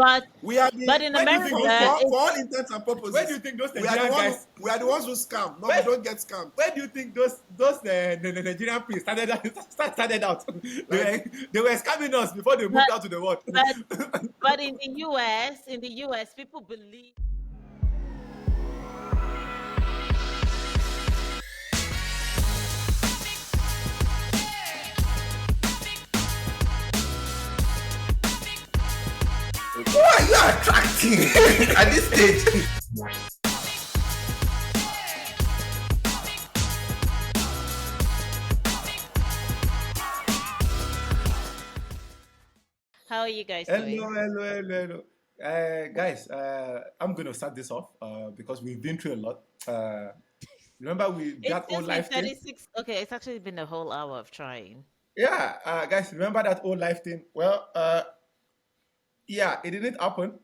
But We are the but in Where do you think America, those for all intents and purposes. Where do you think those we are Nigerian the one guys? we are the ones who scam. No, Where- we don't get scammed. Where do you think those the Nigerian priests started out? They were scamming us before they moved out to the world. but in the US, people believe. Who are you attracting at this stage? How are you guys Hello, doing? hello. Guys, I'm going to start this off because we've been through a lot. Remember It's that old just been life thing? 36. Okay, it's actually been a whole hour of trying. Yeah, guys, remember that old life thing? Well, yeah, it didn't happen.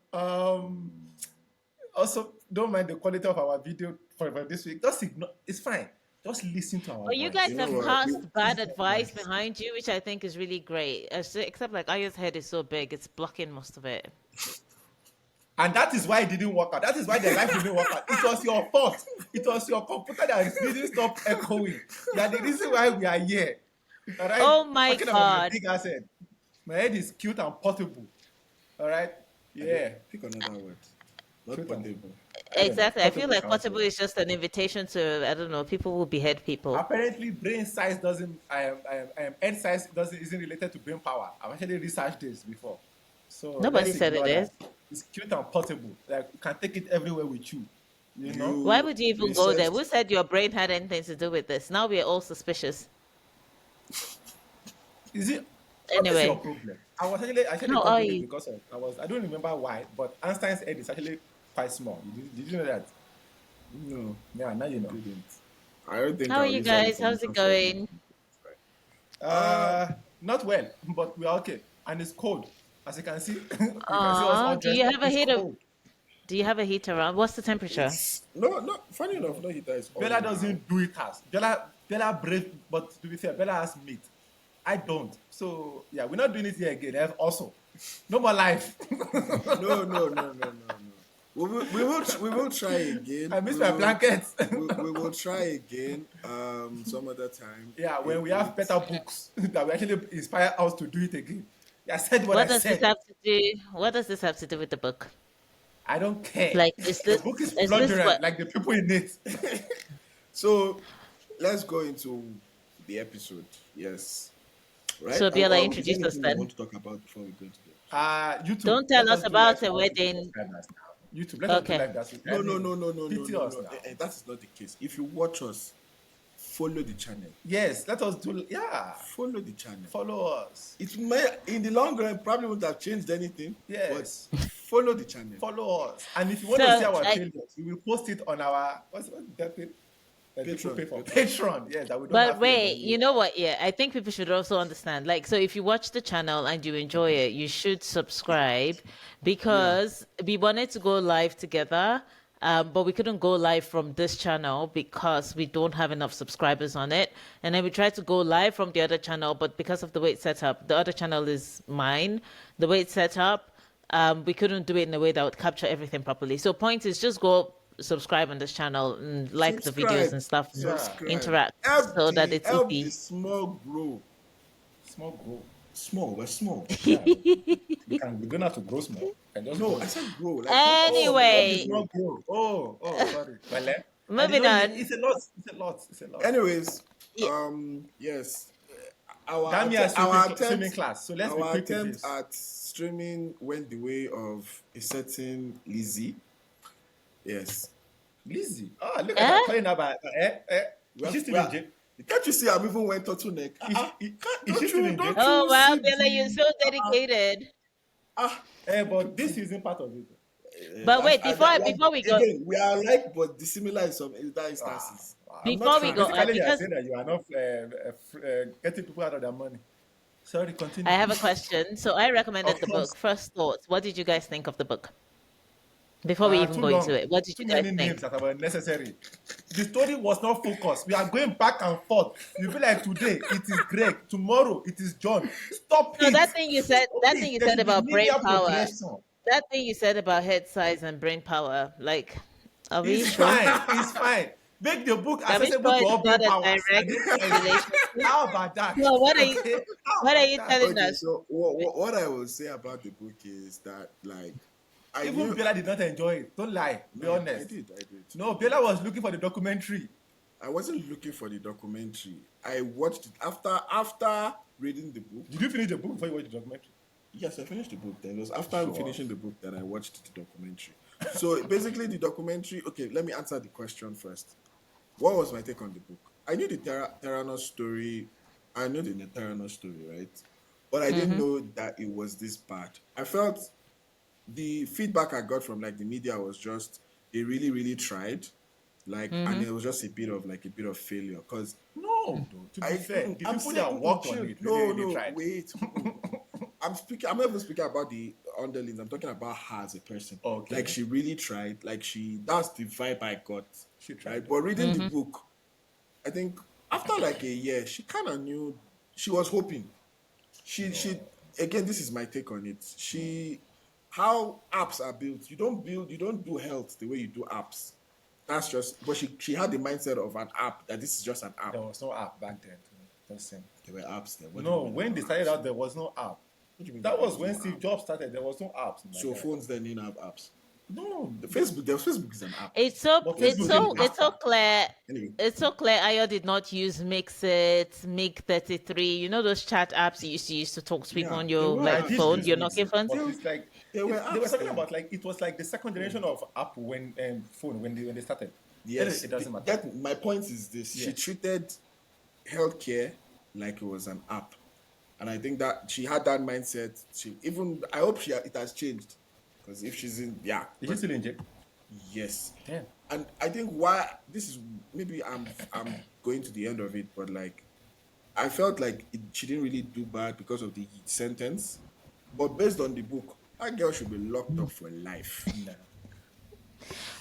Also, don't mind the quality of our video for this week. Just ignore. It's fine. Just listen to our But you voice. guys You know have what? passed bad advice behind you, which I think is really great. Except like Aya's head is so big, it's blocking most of it. And that is why it didn't work out. That is why the life didn't work out. It was your fault. It was your computer that didn't stop echoing. You are the reason why we are here. All right? Oh my Talking about my God. big ass head. My head is cute and portable. All right? Yeah. Pick another word. Not Cute portable. Exactly. I feel Portable like sounds portable good. is just an invitation to, I don't know, people will behead people. Apparently, brain size doesn't. Head size isn't related to brain power. I've actually researched this before. So Nobody let's said it ignore that. is. It's cute and portable. Like you can take it everywhere with you. You know. Why would you even go there? researched- Who said your brain had anything to do with this? Now we are all suspicious. Is it? What is Anyway. your problem? I was actually How are Googling it you? because I don't remember why, but Einstein's head is actually quite small. Did you know that? No, Yeah, now you know. didn't. I don't think. How are I'll you use that guys? How's it information going? Not well, but we're okay. And it's cold. As you can see, you can see us Aw, all do you dressed up. have a It's heater? cold. Do you have a heater on? What's the temperature? No. Funny enough, no heater is. Bella on now. doesn't do it as Bella brave, but to be fair, Bella has meat. I don't. So yeah, we're not doing it here again. That's also no more life. No. We will try again. I miss We my will- blankets. we will try again some other time. Yeah, when we have better books that will actually inspire us to do it again. I said what What I does this said. have to do? What does this have to do with the book? I don't care. Like, is The this book is this plundering what? like the people in it. So let's go into the episode. Yes. Right. So, Biola, Is introduce there us anything then. we want to talk about before we go into it? YouTube. Don't tell let us do about live a for our wedding. subscribers now. YouTube, let us do Okay. like that. No. Pity us now. That is not the case. If you watch us, follow the channel. Yes, let us do. Yeah, Follow the channel. follow us. It may, in the long run, probably won't have changed anything. Yes. But follow the channel. Follow us. And if you want So, to see our I- failures, we will post it on our what's that thing? That people Patreon. pay for Patreon. Yes, that we don't But have wait, here. you know what? Yeah, I think people should also understand. Like, so if you watch the channel and you enjoy it, you should subscribe because we wanted to go live together, but we couldn't go live from this channel because we don't have enough subscribers on it. And then we tried to go live from the other channel, but because of the way it's set up, the other channel is mine. The way it's set up, we couldn't do it in a way that would capture everything properly. So, point is just go subscribe on this channel and like the videos and stuff, and Subscribe. interact Help so that the- it's help easy. the small grow. Small grow. Small, we're small. Yeah. we don't have to grow small. And just No, grow. I said grow. Like, Anyway. Small grow. Oh, sorry. Well, Moving on. It's a lot. anyways, Yeah. yes. Our Damn, yeah, attempt, swimming class. So let's be our quick with attempt this. at streaming went the way of a certain Lizzie. Yes. Lizzie. Oh, look at Eh? that. Calling her by Well, Is she still well, in jail? Can't you see I'm even went turtleneck? Is she still in jail? Oh wow, Bella, you're so dedicated. But this isn't part of it. But wait, before we go, again, we are alike but dissimilar in some instances. Before we go, Basically, you are because saying that you are not getting people out of their money. Sorry, continue. I have a question. So I recommended Of the course. book. First thoughts. What did you guys think of the book? Before we even Too go long. into it, what did Too you guys many think? names that were necessary. The story was not focused. We are going back and forth. You feel like today it is Greg, tomorrow it is John. Stop No, it. that thing you said. That thing you There said should be about brain linear power. progression. that thing you said about head size and brain power, like, are we It's sure? fine. It's fine. Make the book Are we accessible sure to it's all brain not a powers. direct And it's fine. relationship? How about that? No, Okay. How what are about you that? telling Okay, us? so what I will say about the book is that like I Even knew Bella did not enjoy it. Don't lie. Be no, I honest. did, I did. No, Bella was looking for the documentary. I wasn't looking for the documentary. I watched it after reading the book. Did you finish the book before you watched the documentary? Yes, I finished the book. Then it was after Sure. finishing the book that I watched the documentary. So basically, the documentary. Okay, let me answer the question first. What was my take on the book? I knew the Theranos story. I knew the Theranos story, right? But I didn't Mm-hmm. know that it was this bad. I felt the feedback I got from like the media was just they really, really tried, like, and Mm-hmm. it was just a bit of failure. Cause No, no. To be fair, the I'm people saying, that worked on chill. it No, really no, tried. wait. I'm speaking. I'm not even speaking about the underlings. I'm talking about her as a person. Okay. Like she really tried. That's the vibe I got. She tried. Right. But reading the Mm-hmm. book, I think after like a year, she kind of knew. She was hoping. She again. This is my take on it. How apps are built. You don't do health the way you do apps. That's just. But she had the mindset of an app that this is just an app. There was no app back then. Listen. There were apps there. What do you No, mean when there they were started apps? out, there was no app. What do you mean That there was was when no Steve app? Jobs started. There was no apps. My So guy. phones then didn't have apps. No, Facebook is an app. It's so but it's Facebook came so it's so after. clear. Anyway, It's so clear Ayo did not use Mixit, Mig 33. You know those chat apps you used to talk to people yeah, on there your were I like did apps phone, use then. your Nokia Mixit, phone. but There, it's like there were they were apps talking then. about like it was like the second generation of Apple when phone when they started. Anyway, Yes, it doesn't matter. that my point is this: Yeah. she treated healthcare like it was an app, and I think that she had that mindset. I hope it has changed, because if she's in, yeah, Did but you still inject? yes, Damn. and I think why this is maybe I'm going to the end of it, but like I felt like she didn't really do bad because of the sentence, but based on the book, that girl should be locked up for life. Nah.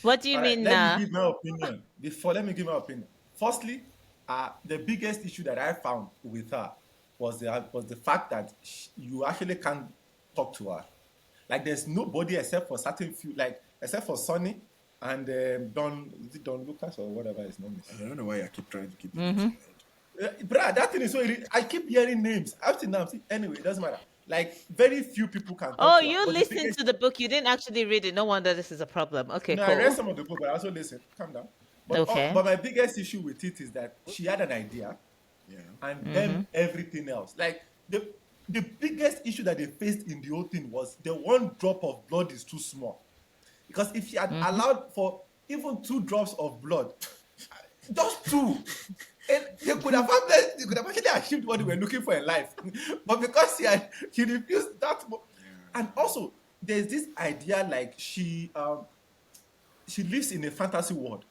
What do you All right, mean let me now? give my opinion. Let me give my opinion. Firstly, the biggest issue that I found with her was the fact that you actually can't talk to her. Like, there's nobody except for certain few, like except for Sonny and Don. Is it Don Lucas or whatever his name I is? don't know why I keep trying to keep it Mm-hmm. in my head. Bruh, that thing is so. I keep hearing names. Up to now, anyway, it doesn't matter. Like, very few people can talk Oh, to her. you But the listened biggest to the book. You didn't actually read it. No wonder this is a problem. Okay, No, I read cool. some of the book, but I also listen. Calm down. Okay. But my biggest issue with it is that she had an idea, Yeah. and Mm-hmm. then everything else. Like, the biggest issue that they faced in the whole thing was the one drop of blood is too small. Because if she had Mm-hmm. allowed for even 2 drops of blood, just 2, and they could have actually achieved what they were looking for in life. But because she refused that, and also there's this idea like she lives in a fantasy world,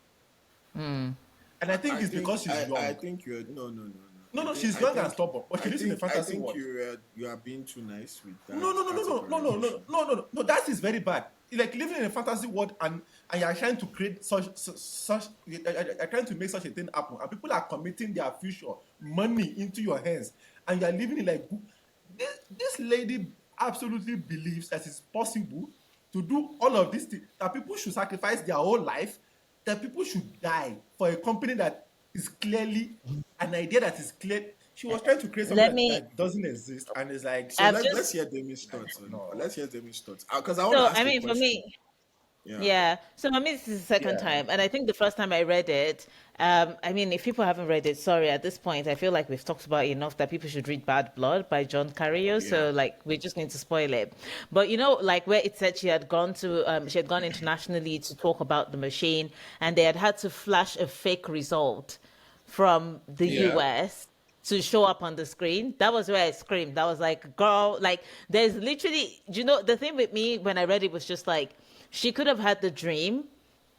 Mm. and I think it's because she's young. I think you're no. No, I she's think, young and stubborn, but she lives in a I fantasy think world. you are being too nice with that. No. That is very bad. Like, living in a fantasy world, and you're trying to create you're trying to make such a thing happen, and people are committing their future money into your hands, and you're living in like this lady absolutely believes that it's possible to do all of these things, that people should sacrifice their whole life, that people should die for a company that is clearly an idea that is clear. She was trying to create something Let me. that doesn't exist, and it's like, So I've let's just. hear Demi's thoughts. no, Let's hear Demi's thoughts because I want to So ask I a mean, for question. me, Yeah. yeah. So for me, this is the second yeah. time, and I think the first time I read it. I mean, if people haven't read it, sorry. At this point, I feel like we've talked about enough that people should read Bad Blood by John Carreyrou. Yeah. So like, we're just going to spoil it. But you know, like where it said she had gone internationally to talk about the machine, and they had to flash a fake result from the Yeah. US to show up on the screen. That was where I screamed. That was like, girl, like there's literally, the thing with me when I read it was just like, she could have had the dream,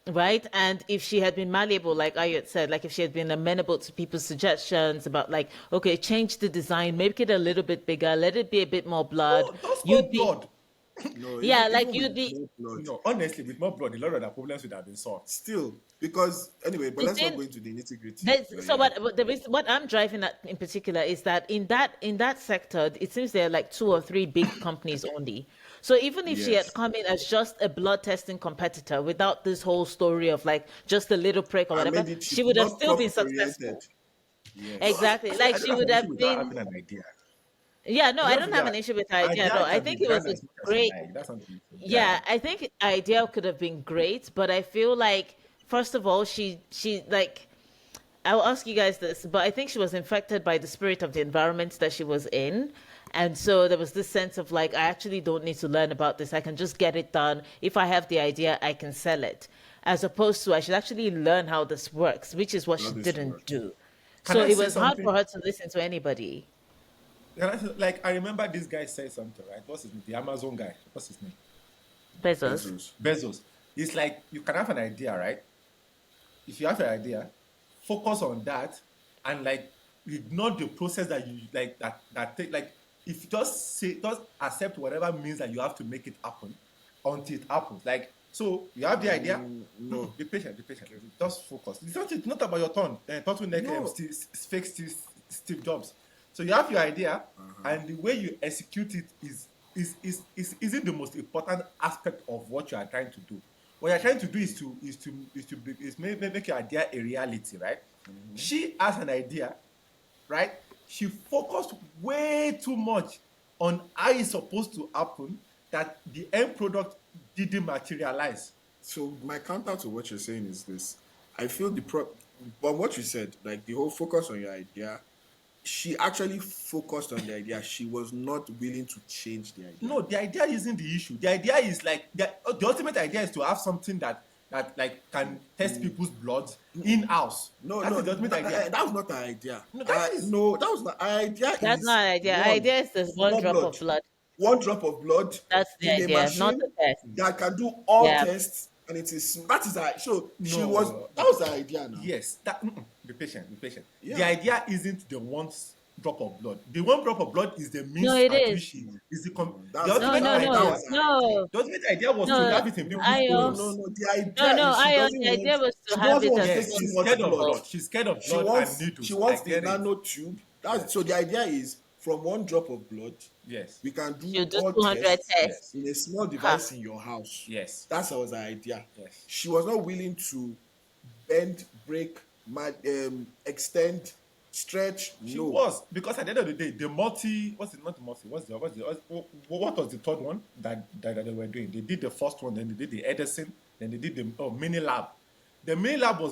right? And if she had been malleable, like I had said, like if she had been amenable to people's suggestions about like, okay, change the design, make it a little bit bigger, let it be a bit more blood, No, just more you'd be, blood. No, yeah, like even you'd with be, more blood, No, honestly, with more blood, a lot of the problems would have been solved. still because anyway. But the let's not thing, go into the nitty gritty. So what the reason, what I'm driving at in particular is that in that sector, it seems there are like 2 or 3 big companies only. So even if she had Yes. come in as just a blood testing competitor without this whole story of like just a little prick or I whatever, made it she would have not still been profit oriented. successful. No, Yes. Exactly. I Like don't she have would an issue have with her been. having an idea. Yeah, no, I I don't don't have have idea. an issue with the idea at all. Idea I can be think it was grand a as much as you great. like. That's not the issue. Yeah, I think idea could have been great, but I feel like first of all, she like I'll ask you guys this, but I think she was infected by the spirit of the environment that she was in. And so there was this sense of like, I actually don't need to learn about this. I can just get it done. If I have the idea, I can sell it. As opposed to, I should actually learn how this works, which is what How she this didn't works. do. Can So I it say was hard something? for her to listen to anybody. Like I remember this guy said something, right? What's his name? The Amazon guy. What's his name? Bezos. Bezos. Bezos. It's like you can have an idea, right? If you have an idea, focus on that and like ignore the process that you like that take like if you just accept whatever means that you have to make it happen until it happens. Like so you have the idea. No. Be patient, be patient. Just focus. It's not about your turn. Turtleneck No. fake Steve Jobs. So you have your idea, Uh-huh. and the way you execute it is isn't the most important aspect of what you are trying to do. What you're trying to do is make your idea a reality, right? She has an idea, right? She focused way too much on how it's supposed to happen that the end product didn't materialize. So my counter to what you're saying is this. I feel but what you said, like the whole focus on your idea, she actually focused on the idea. She was not willing to change the idea. No, the idea isn't the issue. The idea is like the ultimate idea is to have something that like can test people's blood in house. No, That's no, the ultimate idea. that was not the idea. No, that is No, that was not. Our idea That's is not an idea. one, Idea is this one more drop blood, of blood. one drop of blood That's the in a idea, not machine the test. that can do all Yeah. tests, and it is that is her. So she was. no. That was the idea. Now, Yes, be patient, be patient. Yeah. The idea isn't the one drop of blood. The one drop of blood is the means No, it at is. which she is the that's the No, ultimate no, that idea. no, was her idea. no, The ultimate idea was to no. have it in people's No, Ayo, no, homes. no. The no, idea no. is she Ayo, doesn't the want. idea was to She have doesn't it want to as take Yes, soon too she's as much scared of blood. blood. possible. She's scared of She blood wants. and needles. She I wants the get it. nano tube. That's so. The idea is from one drop of blood, Yes, we can do She'll do all 200 tests tests. yes, in a small Ha. device in your house. yes, That's was her idea. yes. She was not willing to bend, break, extend, stretch. She No, was because at the end of the day, the multi what's it not the multi? What was the third one that they were doing? They did the first one, then they did the Edison, then they did the mini lab. The mini lab was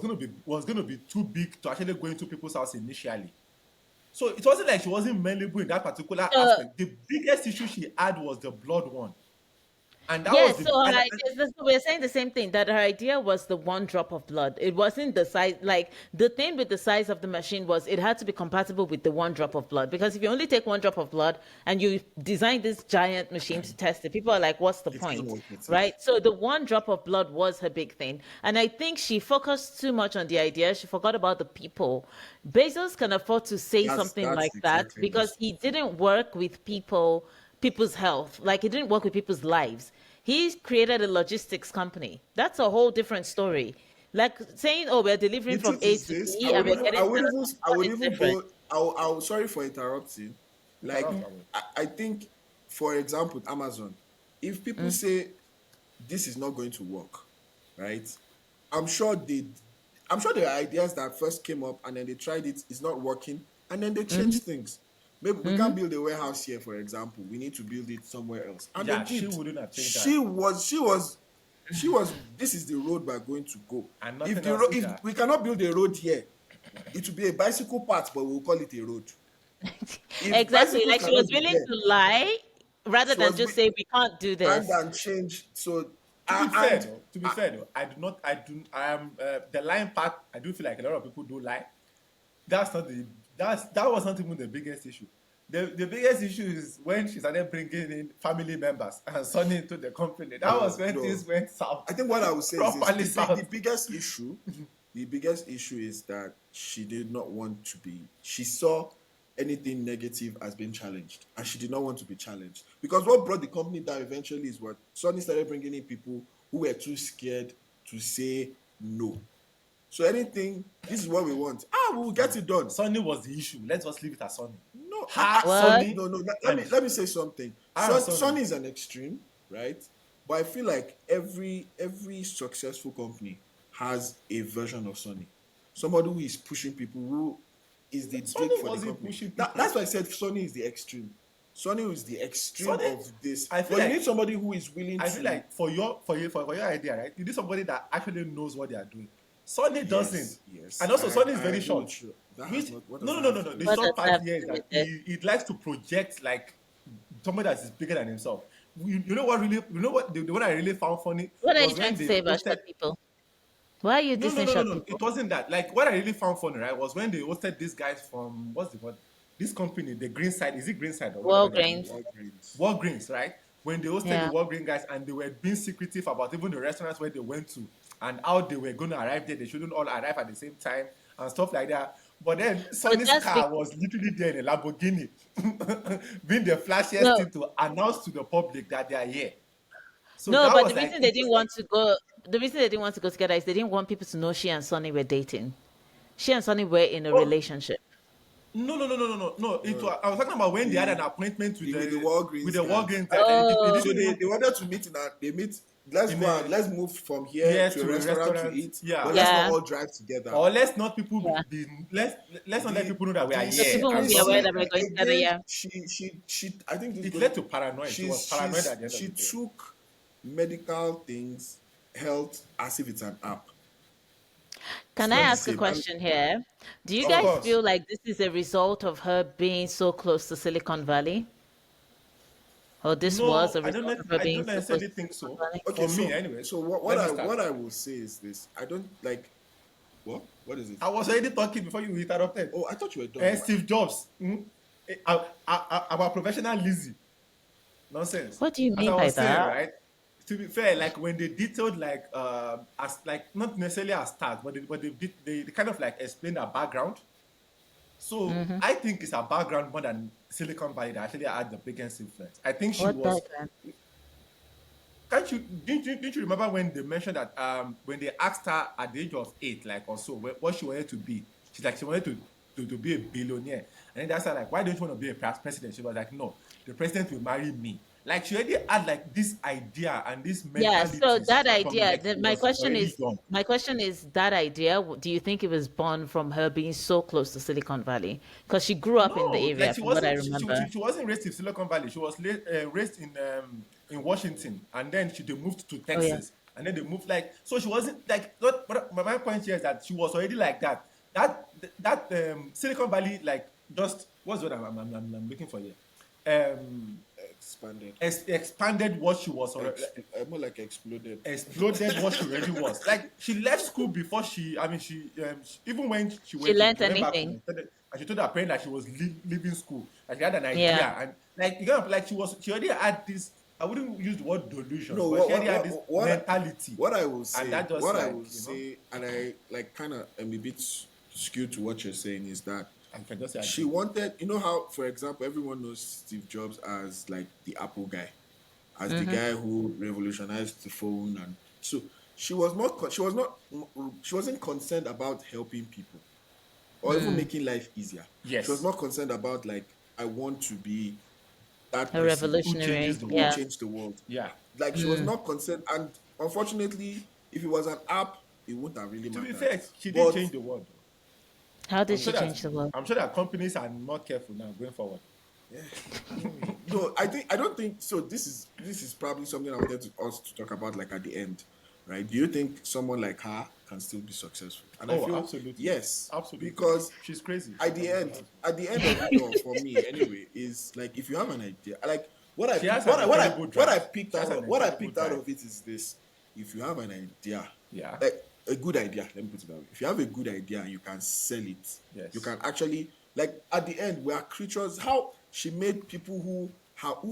gonna be too big to actually go into people's house initially. So it wasn't like she wasn't malleable in that particular So aspect. The biggest issue she had was the blood one, and that was yes, the so and, we're saying the same thing that her idea was the one drop of blood. It wasn't the size, like the thing with the size of the machine was it had to be compatible with the one drop of blood. Because if you only take one drop of blood and you design this giant machine to test it, people are like, what's the it's not point? worth it. Right? So the one drop of blood was her big thing. And I think she focused too much on the idea. She forgot about the people. Bezos can afford to say something That's like that exactly because he didn't work with people's health. Like he didn't work with people's lives. He created a logistics company. That's a whole different story. Like saying, "Oh, we're delivering The from truth A is to this. B, and we're getting I would to even, I what would is even different." go. I'll sorry for interrupting. Like, I think, for example, with Amazon, if people say this is not going to work, right? I'm sure there are ideas that first came up and then they tried it, it's not working, and then they changed things. Maybe we can't build a warehouse here, for example. We need to build it somewhere else. And yeah, they she did. wouldn't have changed She that. was. This is the road we're going to go. And If nothing the else road, is if that. we cannot build a road here, it will be a bicycle path, but we'll call it a road. If Exactly. bicycles Like she cannot was be willing there, to lie rather she than was just say we can't do and this. change. So To be fair though, I am the lying part. I do feel like a lot of people do lie. That was not even the biggest issue. The biggest issue is when she started bringing in family members and Sonny into the company. That was when no. things went south. I think what I would say is Properly this, south. the biggest issue is that she did not want to be. She saw anything negative as being challenged, and she did not want to be challenged. Because what brought the company down eventually is what Sonny started bringing in people who were too scared to say no. So anything, this is what we want. We'll get it done. Sonny was the issue. Let's just leave it as Sonny. No, Ha, What? Sonny. no. Let me say something. Sonny. Sonny is an extreme, right? But I feel like every successful company has a version of Sonny. Somebody who is pushing people, who is the dick Sonny for the wasn't company. pushing people. That's why I said Sonny is the extreme. Sonny is the extreme Sonny, of this. I feel But you like need somebody who is willing I feel to. like for your idea, right? You need somebody that actually knows what they are doing. Sonny doesn't, Yes, yes. and also Sonny is I very agree short. with you. That has Which not. What does no that no no have no to no. do The with What it? does short that part have here to is do that with it? he likes to project like somebody that is bigger than himself. You know what really? You know what the one I really found funny What are you was trying when to they say about hosted. short people? Why are you No, no, dissing no, no, short no. It people? wasn't that. Like what I really found funny, right, was when they hosted these guys from what's the word? This company, the Green Side. Is it Green Side or whatever they're doing? Walgreens. Walgreens. Walgreens, right? When they hosted the Yeah. Walgreens guys and they were being secretive about even the restaurants where they went to and how they were going to arrive there. They shouldn't all arrive at the same time and stuff like that. But then But Sonny's that's car because was literally there in a Lamborghini, being the flashiest no, thing to announce to the public that they are here. So no. that But was the like, reason they it didn't was like, want to go, the reason they didn't want to go together is they didn't want people to know she and Sonny were dating. She and Sonny were in a oh, relationship. no, no, no, no, no, no, no. No, I was talking about when they had an the appointment with the with Walgreens the guys. Walgreens guys, and they Oh, So didn't even they wanted to meet in a they meet. Let's in go and a let's move from here here to a to a restaurant to restaurant. eat, but Yeah. let's not yeah, all drive together. Or let's not people yeah. be let's not let The people know that we are the So here people and won't be stuff aware like that see we're that. going together. again. Yeah. She. I think this It goes. led to paranoia. She was paranoid at the end of She the day. took medical things, health as if it's an app. It's Can I not the ask a same. And question here? Do you Of guys sure, course. feel like this is a result of her being so close to Silicon Valley? Or this was No, a result of her I being don't so close necessarily to think Silicon so. Valley? okay. For me, So anyways. what Let me what start. I will say is this. I don't like what is it? I was already talking before you interrupted. Oh, I thought you were done. Steve Jobs, our professional Lizzie. Nonsense. What do you As mean I by was saying, that? right? To be fair, like when they detailed like as like not necessarily as stars, but they kind of like explained her background. So I think it's her background more than Silicon Valley that actually had the biggest influence. I think she What was. background? Can't you didn't you remember when they mentioned that when they asked her at the age of 8, like or so, what she wanted to be? She's like she wanted to be a billionaire, and then that's her like, why don't you want to be a president? She was like, no, the president will marry me. Like she already had like this idea and this Yeah, so mentalities that from idea, like she my was question already is young. that idea, do you think it was born from her being so close to Silicon Valley? Because she grew up in the No, like area, from what I remember. she wasn't raised in Silicon Valley. She was raised in Washington, and then they moved to Oh yeah. Texas, and then they moved like so. She wasn't like not. But my point here is that she was already like that. That Silicon Valley like just what's what I'm looking for here. Expanded. Expanded what she was already More like exploded. exploded what she already was. Like she left school before even when She learned she went back home anything. and she told her parents that she was leaving school, like she had an Yeah. idea and like you know like she already had this. I wouldn't use the word delusion, No, but she already had this mentality, what I will and say, that just what I like will say, and I like kind of am a bit skewed to what you're saying is that I can just say she wanted, you know how, for example, everyone knows Steve Jobs as like the Apple guy, as the guy who revolutionized the phone, and so she wasn't concerned about helping people or even making life easier. Yes. She was more concerned about like I want to be that A person who changes revolutionary. the who world. Yeah. changed the world. Yeah. Like she was not concerned, and unfortunately, if it was an app, it wouldn't have really To be mattered. fair, she did But change the world. How did I'm she sure that change the world? I'm sure that companies are more careful now going forward. no, I don't think so. This is probably something I wanted us to talk about, like at the end, right? Do you think someone like her can still be successful? And I Oh, feel absolutely. yes, Absolutely. because She's crazy. at the end of it all, for me anyway, is like if you have an idea, like She has an incredible drive. She has an what I incredible picked out drive. of it is this: if you have an idea, Yeah. like a good idea, let me put it that way. If you have a good idea and you can sell it, Yes. you can actually like at the end we are creatures. How she made people who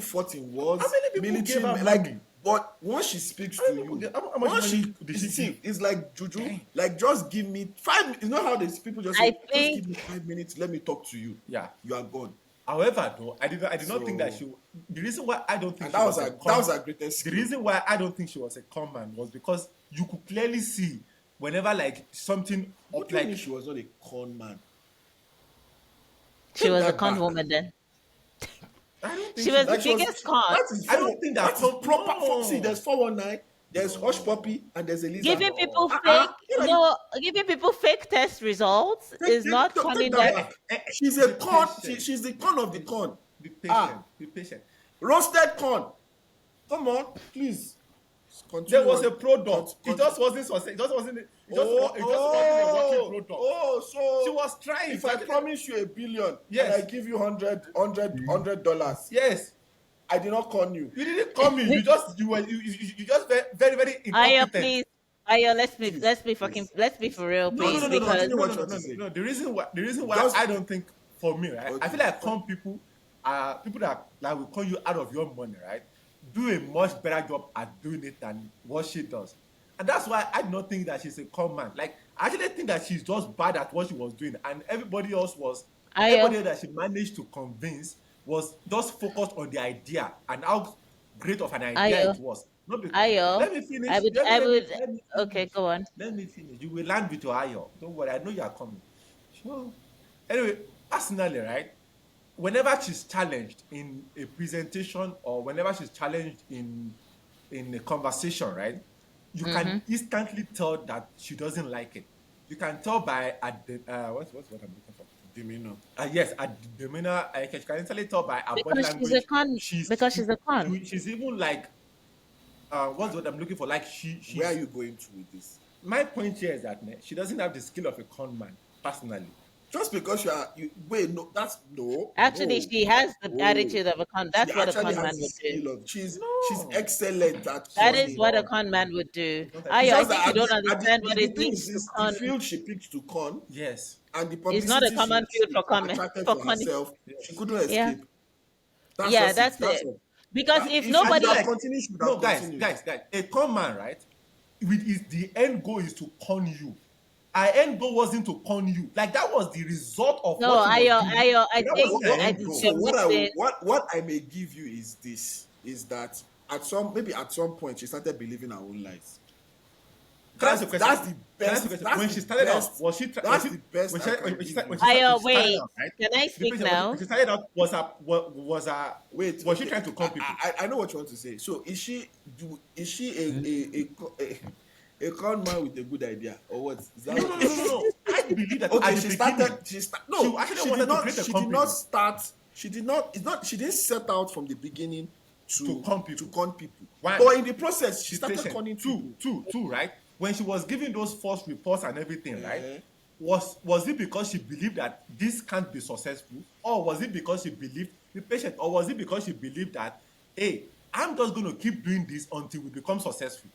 fought in wars, How many people military gave her men, like. money? But once she speaks How to many people you, how much once money did she see, give? it's like juju. Dang. Like just give me 5. You know how these people just I say, just think give me 5 minutes. Let me talk to you. Yeah. You are gone. However, though, I did not think that So, she. The reason why I don't think and she was a that was her greatest the skill. reason why I don't think she was a con man was because you could clearly see whenever like something What up do you mean like she was not a con man? she Take was a that con back. woman then. I don't think She was the Like she was, biggest con. I don't think that that is proper. See, no. there's 419, there's Hush Puppy, and there's Eliza. Giving people Uh-uh. fake, What are you no, giving people fake test results is not take conning that them. back. She's a Be con. patient. She's the con of the con. Be Ah, patient. Be patient. roasted con. Come on, please. There Continue was on. a product. It Con- just wasn't success. It just wasn't. oh, It just wasn't a working product. oh, so She was trying. if I promise you $1 billion Yes. and I give you $100, Yes. I did not con you. You didn't call me. You just very very Ayo, incompetent. please. Ayo, let's be Please. let's be for real, No, no, please. no, Because continue what you want to say. No. The reason why Just- I don't think for me, right? I Okay. feel like con people are people that will con you out of your money, right? Do a much better job at doing it than what she does. And that's why I do not think that she's a con man. Like, I actually think that she's just bad at what she was doing, and everybody else that she managed to convince was just focused on the idea and how great of an idea it was. Not because, Ayo, let me finish. I would, Let me finish. okay, go on. Let me finish. You will land with your Ayo. Don't worry, I know you are coming. So, anyway, personally, right? Whenever she's challenged in a presentation or whenever she's challenged in a conversation, right? You can instantly tell that she doesn't like it. You can tell by what's what I'm looking for? Demeanor. Yes, at the demeanor. You can instantly tell by her body Because language. she's a con. Because she's a con. She's even like what's what I'm looking for? Like she's, Where are you going to with this? my point here is that she doesn't have the skill of a con man, personally. Just because Actually, no, she has the no. attitude of a con. That's She what a actually con man has the would do. skill of she's No. excellent at That is conning. what a con man would do. It's Ayo, I just think that you don't at understand what the it thing means is to this, con. the field she picked to con Yes. and the It's publicity not a common field she for comment attracted for for conning. herself, Yes. she couldn't Yeah, escape. That's yeah, just that's That's it. all. Because If if she nobody, would have continued, she would have No, guys, continued. a con man, right? The end goal is to con you. Our end goal wasn't to con you. Like, that was the result of no, what she was Ayo, doing. I But that think wasn't our I end think goal. So you're missing. what I may give you is this: is that at some point she started believing her own lies. Can I ask you a question? That's the Can I ask best. you a question? That's When the she started best. out, was she? That's the best I can When she give you. Ayo, started wait. out, right? Can I The speak person- now? When she started out, Wait, was she okay. trying to con people? I know what you want to say. So is she a con man with a good idea or what? Is that what it is? No. I believe that Okay, at the beginning, no, she actually she wanted did to not. create a She did company. not start. She did not. It's not. She didn't set out from the beginning To con people. One. But in the process, she She's started patient. conning people. Two, right? When she was giving those false reports and everything, right? Eh. Was it because she believed that this can't be successful, or was it because she believed the patient, or was it because she believed that, hey, I'm just going to keep doing this until we become successful?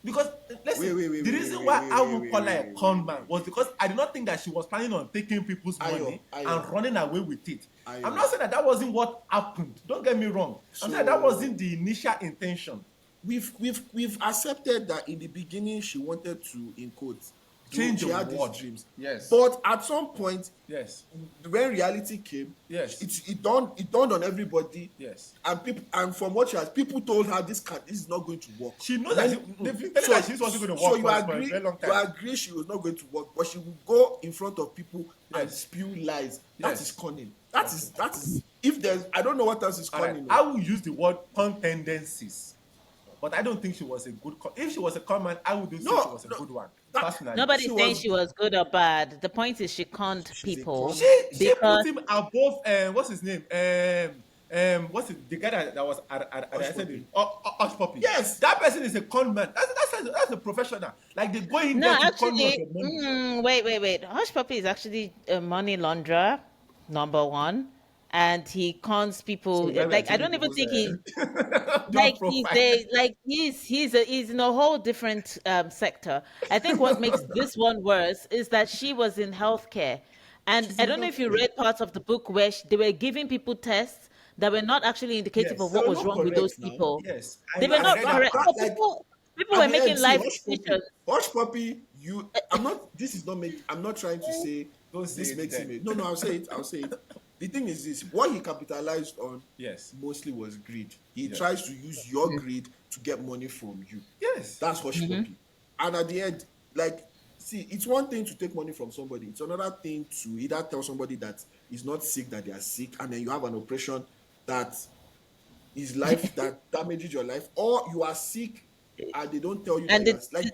Because listen, Wait, the reason why I would call her a con man was because I did not think that she was planning on taking people's money and running away with it. I'm not saying that wasn't what happened. Don't get me wrong. I'm saying that wasn't the initial intention. We've accepted that in the beginning she wanted to, in quotes, Change she the had world. these dreams. Yes. But at some point, Yes. when reality came, Yes. it dawned on everybody. Yes. And from what she has, people told her this is not going to work. She knows that they've been telling her she wasn't going to work for a very long time. You agree she was not going to work, but she would go in front of people and Yes. spew lies. That Yes. is cunning. That is if there's, I don't know what else is All right. cunning. I will use the word con tendencies, but I don't think she was a good con. If she was a con man, I would say she was a good one. Personally, Nobody's She saying was- she was good or bad. The point is she conned She's a people con. she put because him above. What's his name? What's it? The guy that was at Hush I said Puppy. Hush Puppy. Yes. That person is a con man. That's a professional. Like, they go in no, there to con you of actually, your money. wait. Hush Puppy is actually a money launderer, number one, and he cons people. So maybe Like, I don't even think he like he's in a whole different sector. I think what makes this one worse is that she was in healthcare, and I don't know if you read parts of the book where they were giving people tests that were not actually indicative Yes. of what They were was not wrong with correct those now. people. Yes, They were not read that correct. part. So Like, people at were the making end, see, life Hush Puppy, decisions. Hush Puppy, I'm not trying to say Don't say this it makes then. him. No, I'll say it. The thing is this: what he capitalized on, Yes. mostly was greed. He Yes. tries to use your greed to get money from you. Yes. That's Hush Puppy. And at the end, like, see, it's one thing to take money from somebody. It's another thing to either tell somebody that is not sick that they are sick, and then you have an operation that is life that damages your life, or you are sick and they don't tell you that And you are like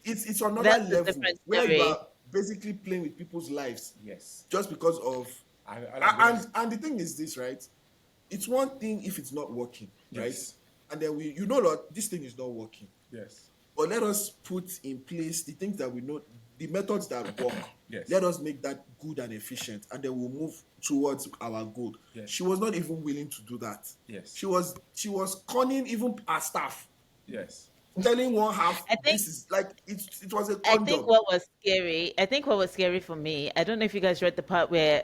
it's another that's a level different where you story. are basically playing with people's lives Yes. just because of and the thing is this, right? It's one thing if it's not working, right? Yes. And then you know that this thing is not working. Yes. But let us put in place the things that we know, the methods that work. Yes. Let us make that good and efficient, and then we'll move towards our goal. Yes. She was not even willing to do that. Yes. She was conning even her staff, Yes. telling one half I think this is like it was a I con think job. what was scary, I think what was scary for me, I don't know if you guys read the part where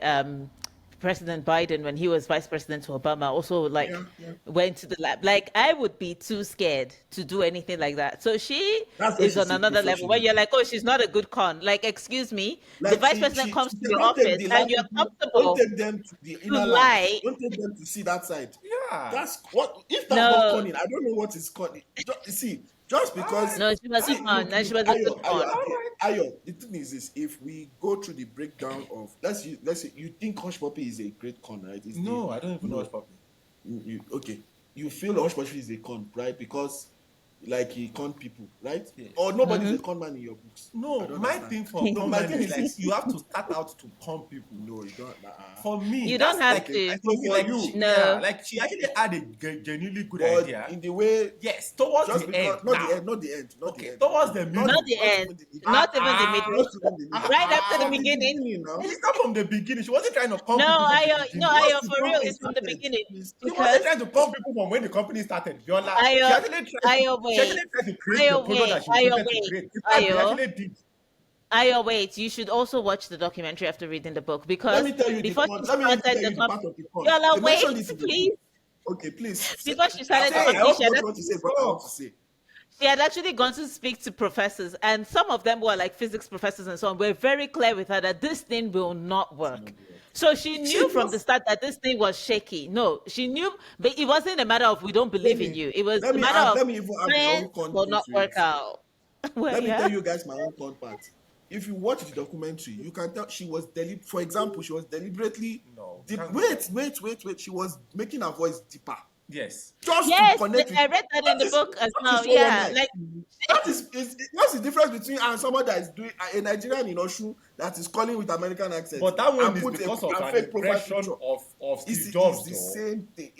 President Biden, when he was vice president to Obama, also like Yeah, yeah. went to the lab. Like I would be too scared to do anything like that. So she That's why is she's on so another level where professional. you're like, oh, she's not a good con. Like, excuse me, the Like vice president comes she to said, your don't take office the and light you're people, don't comfortable take them to the to inner life. lie. Don't take them to see that side. Yeah. That's what if that's not No, conning, I don't know what is conning. You see, just All because right. no, she was a see, con. And she look, was a good con. Ayo, the thing is this, if we go through the breakdown of let's say you think Hush Puppy is a great con, right? It's No, I don't even know no, what's popping. okay. You feel Hush Puppy is a con, right? Because like he con people, right? Yes. Or nobody's Hmm. a con man in your books. I No, don't my understand. thing for No, con my man thing is is like this. you have to start out to con people. No, you don't. For me, You don't that's have like Okay, to. I told you, for like you. No. like she actually had a genuinely good But idea. in the way, Yes, towards just the because end. not Now, the end, not the end, not the okay, end, towards the middle. Not the not end. even the middle, Not even the middle. not even the middle. Right after the From the beginning. beginning now. She started from the beginning. She wasn't trying to con No, people from the no, beginning. Ayo, The for real, company it's from the started, beginning. please. She wasn't Because trying to con people from when the company started. Viola, Ayo, Ayo, she actually wait. tried to create the Ayo, product wait. that she Ayo, wanted to wait. create. In fact, they Ayo. actually did. Ayo, wait. You should also watch the documentary after reading the book Let because me tell you the before con. she Let me even started tell the you the company, part of the con. Yola, They mentioned wait, it in the book. please. Okay, please. Before she started the Say, I company, hope what you want to say, but I want to say. she had actually gone to speak to professors, and some of them were like physics professors and so on. Were very clear with her that this thing will not work. So she knew She from the just start that this thing was shaky. No, she knew, but it wasn't a matter of we don't let believe in me you. It was let a me matter add. of Let me even add my science own con will not into work it. out. Well, Let me yeah. tell you guys my own con part. If you watch the documentary, you can tell she was for example, she was deliberately No, deep. can't go Wait. She was making her voice deeper. Yes. Just to Yes, connect with I people. read that in the book as That well. is 419. Yeah, like That what's the difference between and someone that is doing a Nigerian in Osun that is calling with American accent But that one and is put because of a an fake profile impression picture? of It's, Steve it's Jobs, the though. same thing.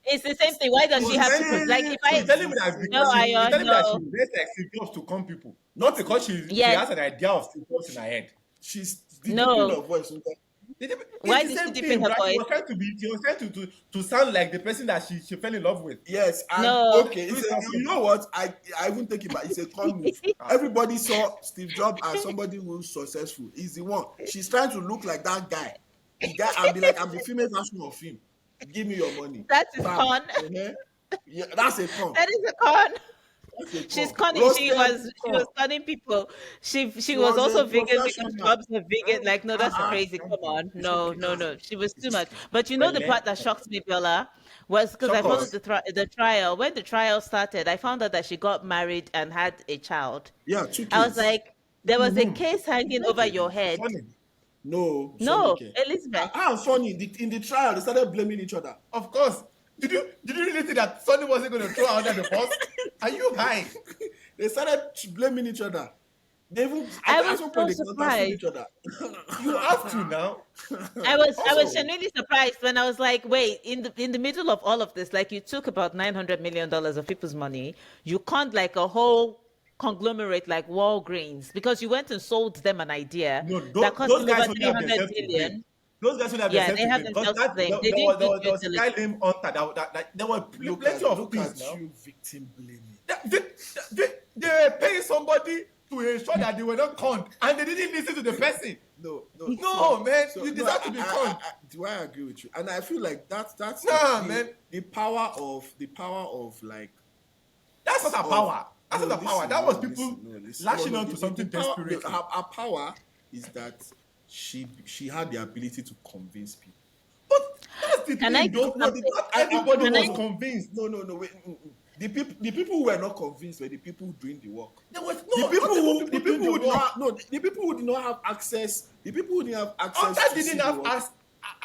it's the same thing. Why does It's she the have to like same if So I you're thing. telling me It's the that same because no, you're I telling me that she no. raised like Steve Jobs to con people, not Not because she Yes, has an idea of Steve Jobs in her head. she's the deepening no. of voice. Why It's the did she same deepen thing, her right? voice? She was trying to sound like the person that she fell in love with. Yes, and No. okay, you know what? I even take it back. It's a con move. Ah. Everybody saw Steve Jobs as somebody who's successful. He's the one. She's trying to look like that guy. The guy and be like, I'm the female version of him. Give me your money. That is Bam. con. Yeah, that's a con. That is a con. That's a She's con. conning. Roasted She was con. conning people. She She was was a also vegan because professional. Bob's a vegan. Like, no, that's crazy. Can't Come be. on. It's No, okay. no, no. She was It's too much. okay. But you know Well, the part that shocked me, Bella, was because I shock followed us. the trial. When the trial started, I found out that she got married and had a child. Yeah, two I was kids. like, there was a Whom? case hanging over Okay. your head. Funny. No, No, Shonike. Elizabeth. Funny. In the trial, they started blaming each other. Of course. Did you really think that Sonny wasn't going to throw out the bus? Are you high? They started blaming each other. They even I at was some point so they contacted surprised. each other. You have to now. I was Also, genuinely surprised when I was like, wait, in the middle of all of this, like you took about $900 million of people's money, you conned like a whole conglomerate like Walgreens because you went and sold them an idea no, that cost those them over guys only three have hundred themselves to blame. million. Those guys only have Yeah, themselves they to have blame because themselves to that blame. there, They there didn't was there do was, there due was a guy diligence. named Hunter there were plenty of look things at now. you victim blaming. They were paying somebody to ensure that they were not conned, and they didn't listen to the person. No, man, you deserve to be conned. Do I agree with you? And I feel like that's Nah, man, the power of like that's not a of power. That's no, not a power. listen, That was no, people listen. lashing No, on to something the power, desperately. her power is that she had the ability to convince people. But that's the Can I thing, say though. No, something? Not everybody Can was I? convinced. no, wait. The people who were not convinced were the people doing the work. There was The no people not who even people doing the who did work. not no the people who did not have access. The people who didn't have access Hunter to see didn't the have work.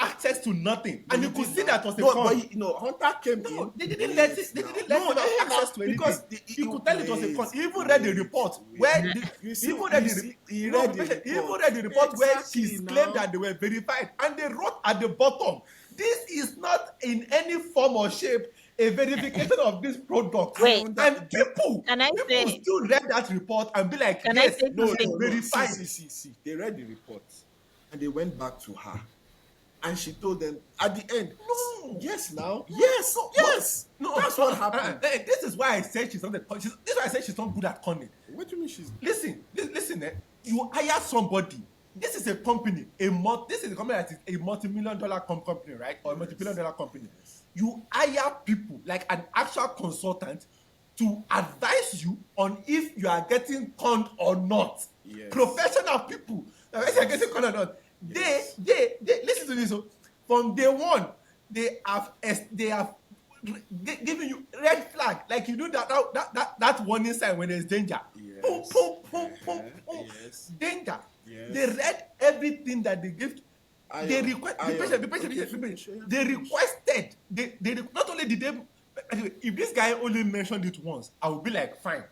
access to nothing, No, and you he could did see now. that was a No, con. but Hunter came in. No, they didn't let it. They didn't let him have access to anything. Because You could tell it was a con. He even read the report where the, you he see, even read you the see, he you know, read the he even report. read the report where Exactly she now. claimed that they were verified, and they wrote at the bottom, "This is not in any form or shape a verification of this product." Wait, And people can I say? still read that report and be like, Can I "Yes, say No, it's something? no, no. verified." See. They read the report and they went back to her. And she told them at the end, No. yes, now, yes, No, yes. No, That's what happened. This is why I said she's not this is why I said she's not good at conning. What do you mean she's? Listen. You hire somebody. This is a company. This is a company that is a multi-million-dollar company, right? Or multi-billion-dollar company. You hire people like an actual consultant to advise you on if you are getting conned or not. Yes. Professional people. If you are getting conned or not. Yes. They listen to this. So from day one, they have given you red flag, like you do that warning sign when there's danger. Yes. Boom. Yes. Danger. Yes. They read everything that they give. They request. Be patient. They requested. Not only did they. Anyway, if this guy only mentioned it once, I would be like, fine.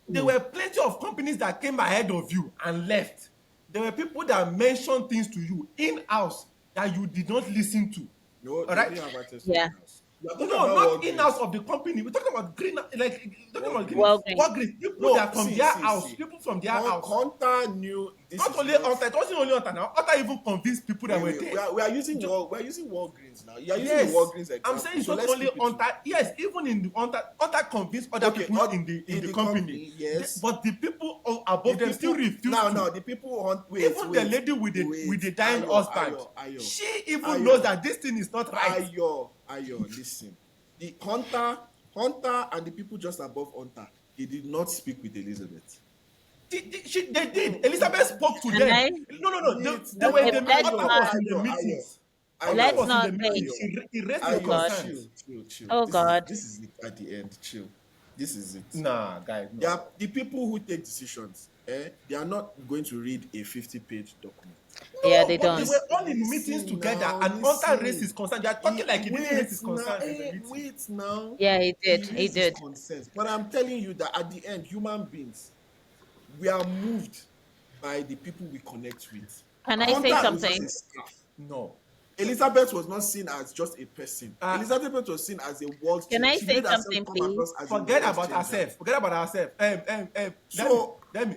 There were plenty of companies that came ahead of you and left. There were people that mentioned things to you in-house that you did not listen to. No, all right? Have access Yeah. to No, not in-house of the company. We're talking about green, like talking about Walgreens. people that from their house, people from their house. Hunter knew this. Not only Hunter, it wasn't only Hunter now. Hunter even convinced people that were there. We are using Walgreens now. You are using the Walgreens example. I'm saying it's not only Hunter. Yes, even in the Hunter convinced other people in the company. Yes, but the people above them still refused. No, the people even the lady with the dying husband. She even knows that this thing is not right. Ayo, listen. The Hunter and the people just above Hunter, they did not speak with Elizabeth. They did. Elizabeth spoke to them. No. They were in the meetings. Let's not say. He raised the concerns. Chill. Oh God. This is it at the end. Chill. This is it. Nah, guys. No. The people who take decisions. They are not going to read a 50-page document. Yeah, they don't. They were all in meetings together, and Hunter raised his concern. They are talking like he didn't raise his concern. Wait now. Yeah, he did. He did. Concerns. But I'm telling you that at the end, human beings, we are moved by the people we connect with. Can I say something? No. Elizabeth was not seen as just a person. Elizabeth was seen as a world. Can I say something, please? Forget about herself. So let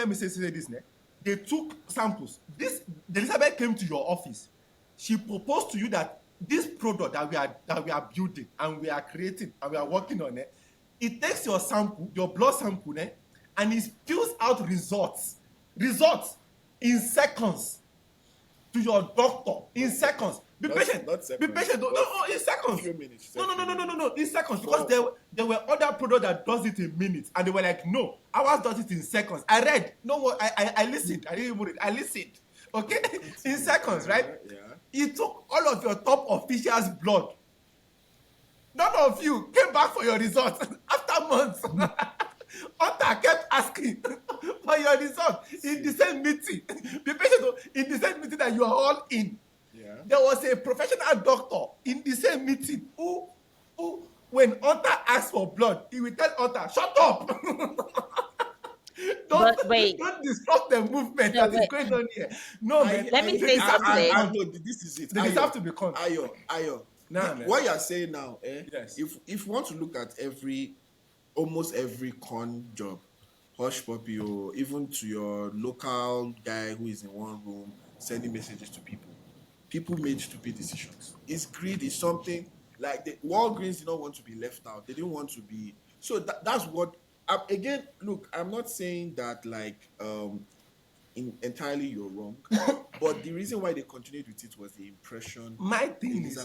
me say this. They took samples. Elizabeth came to your office. She proposed to you that this product that we are building and we are creating and we are working on it, it takes your sample, your blood sample, and it spills out results in seconds to your doctor. In seconds. Be patient. Be patient. No, in seconds. No. In seconds. Because there were other products that does it in minutes. And they were like, no, ours does it in seconds. I read. No, I listened. I didn't even read. I listened. Okay? In seconds, right? Yeah. He took all of your top officials' blood. None of you came back for your results after months. Hunter kept asking for your results in the same meeting. Be patient. In the same meeting that you are all in. Yeah. There was a professional doctor in the same meeting who when Hunter asked for blood, he will tell Hunter, shut up. Don't disrupt the movement that is going on here. No, man. Let me say something. This is it. They have to be con. Ayo. What you are saying now, yes. If you want to look at almost every con job, hush puppy, or even to your local guy who is in one room sending messages to people made stupid decisions. It's greed. It's something like the Walgreens did not want to be left out. They didn't want to be. So that's what. Again, look, I'm not saying that entirely you're wrong, but the reason why they continued with it was the impression. My thing is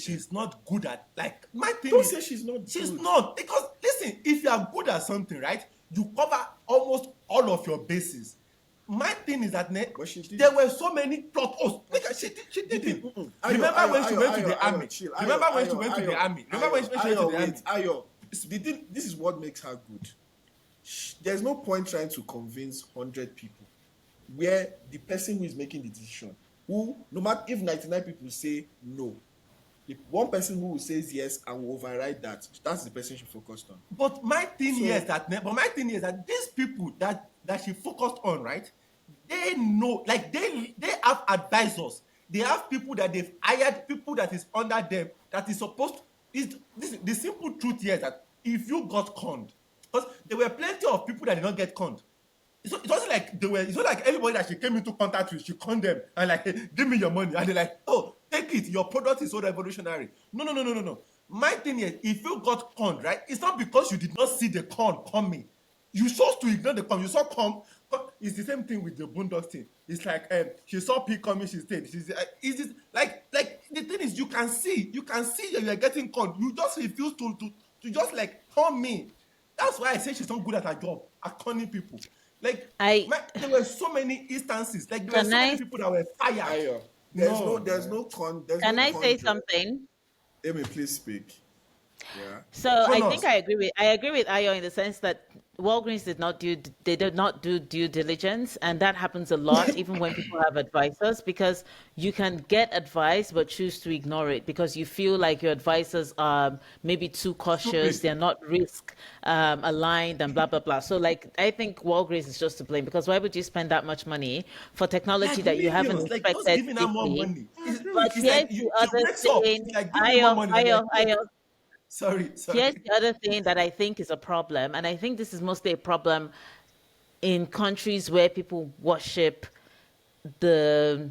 she's not good at Don't say she's not. She's not, because listen, if you are good at something, right, you cover almost all of your bases. My thing is that there were so many plot holes. She did it. Remember when she went to the army? Remember when she went to the army? This is what makes her good. There's no point trying to convince 100 people where the person who is making the decision, who no matter if 99 people say no, the one person who says yes and will override that, that's the person she focused on. But my thing here is So that these people that she focused on, right? They know, like they have advisors. They have people that they've hired, people that is under them that is supposed to, is this the simple truth here is that if you got conned, because there were plenty of people that did not get conned. It wasn't like they were. It's not like everybody that she came into contact with, she conned them and like, hey, give me your money, and they're like, oh, take it. Your product is so revolutionary. No. My thing is, if you got conned, right, it's not because you did not see the con coming. You chose to ignore the con. You saw con. It's the same thing with the Boondocks thing. It's like she saw P coming, she stayed. Is this like the thing is you can see that you are getting conned. You just refuse to just like con me. That's why I say she's not good at her job, at conning people. Like I there were so many instances. Like there were can so many I people that were fired. Ayo, there's can no I say con job. something? Let me please speak. Yeah. So I think Jonas, I agree with Ayo in the sense that Walgreens did not do due diligence, and that happens a lot, even when people have advisors, because you can get advice but choose to ignore it because you feel like your advisors are maybe too cautious, stupid. they're not risk aligned, and blah blah blah. So like I think Walgreens is just to blame because why would you spend that much money for technology Like that you haven't millions, like just inspected giving her more deeply? money. I agree But with It's you. like here's the she other wakes up. thing, She's like, give me more money. And like, Ayo. sorry. Here's the other thing that I think is a problem, and I think this is mostly a problem in countries where people worship the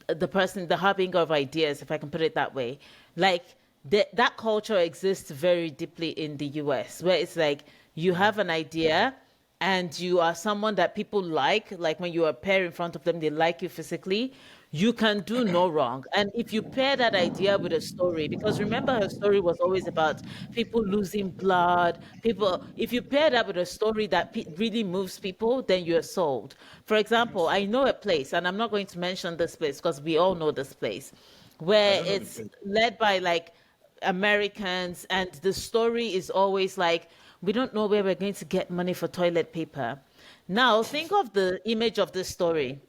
the harbinger of ideas, if I can put it that way. Like that culture exists very deeply in the US, where it's like you have an idea and you are someone that people like when you appear in front of them, they like you physically, you can do no wrong. And if you pair that idea with a story, because remember her story was always about people losing blood, people, if you pair that with a story that really moves people, then you're sold. For example, I know a place, and I'm not going to mention this place because we all know this place, I where don't know the it's place. led by like Americans, and the story is always like, we don't know where we're going to get money for toilet paper. Now, think of the image of this story.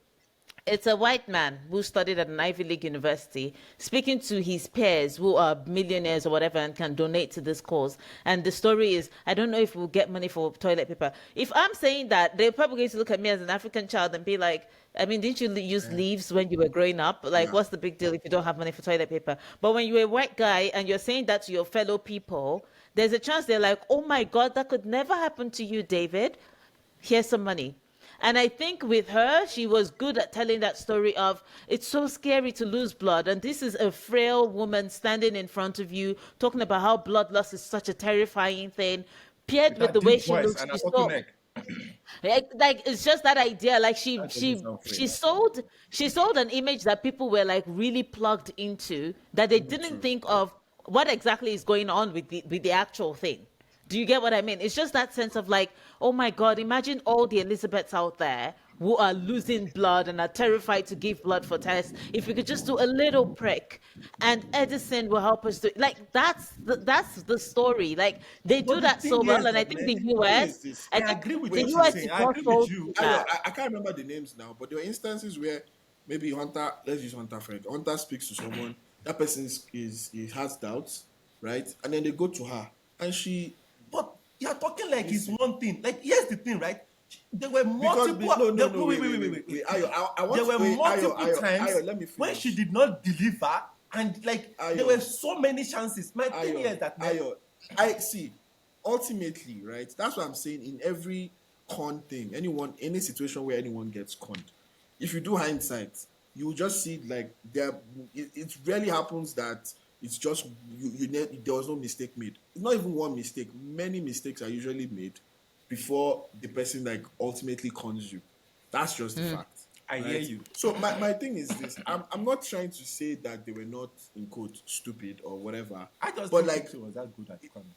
It's a white man who studied at an Ivy League university speaking to his peers who are millionaires or whatever and can donate to this cause. And the story is, I don't know if we'll get money for toilet paper. If I'm saying that, they're probably going to look at me as an African child and be like, I mean, didn't you use leaves when you were growing up? Like, Yeah. what's the big deal if you don't have money for toilet paper? But when you're a white guy and you're saying that to your fellow people, there's a chance they're like, oh my God, that could never happen to you, David. Here's some money. And I think with her, she was good at telling that story of it's so scary to lose blood. And this is a frail woman standing in front of you talking about how blood loss is such a terrifying thing. Paired With with that the way deep she voice looks, and a she's so turtleneck. like it's just that idea. Like she That doesn't she sound she fair. sold an image that people were like really plugged into that they Me didn't too. think of what exactly is going on with the actual thing. Do you get what I mean? It's just that sense of like, oh my God, imagine all the Elizabeths out there who are losing blood and are terrified to give blood for tests. If we could just do a little prick, and Edison will help us do like that's the story. Like they do But the that so thing here well, is and I that, think man, the The thing is US, this. I I think agree with the what you're US saying. is I more agree with sold to you. I, that. I can't remember the names now, but there are instances where maybe Hunter, let's use Hunter Frank. Hunter speaks to someone, that person is has doubts, right? And then they go to her, and she But you're talking like it's listen. one thing. Like, here's the thing, right? There were Because multiple. no, no, There, no, wait. I want There to were wait, multiple Ayo, times let me when she finish. did not deliver, and like there Ayo, were so many chances. My thing here Ayo, is that, man, Ayo. I see. Ultimately, right? That's what I'm saying. In every con thing, any situation where anyone gets conned, if you do hindsight, you will just see like it rarely happens that it's just there was no mistake made. It's not even one mistake. Many mistakes are usually made before the person like ultimately cons you. That's just the fact, I hear right? you. So my thing is this: I'm not trying to say that they were not in quote stupid or whatever, I just but don't think like she was that good at coming.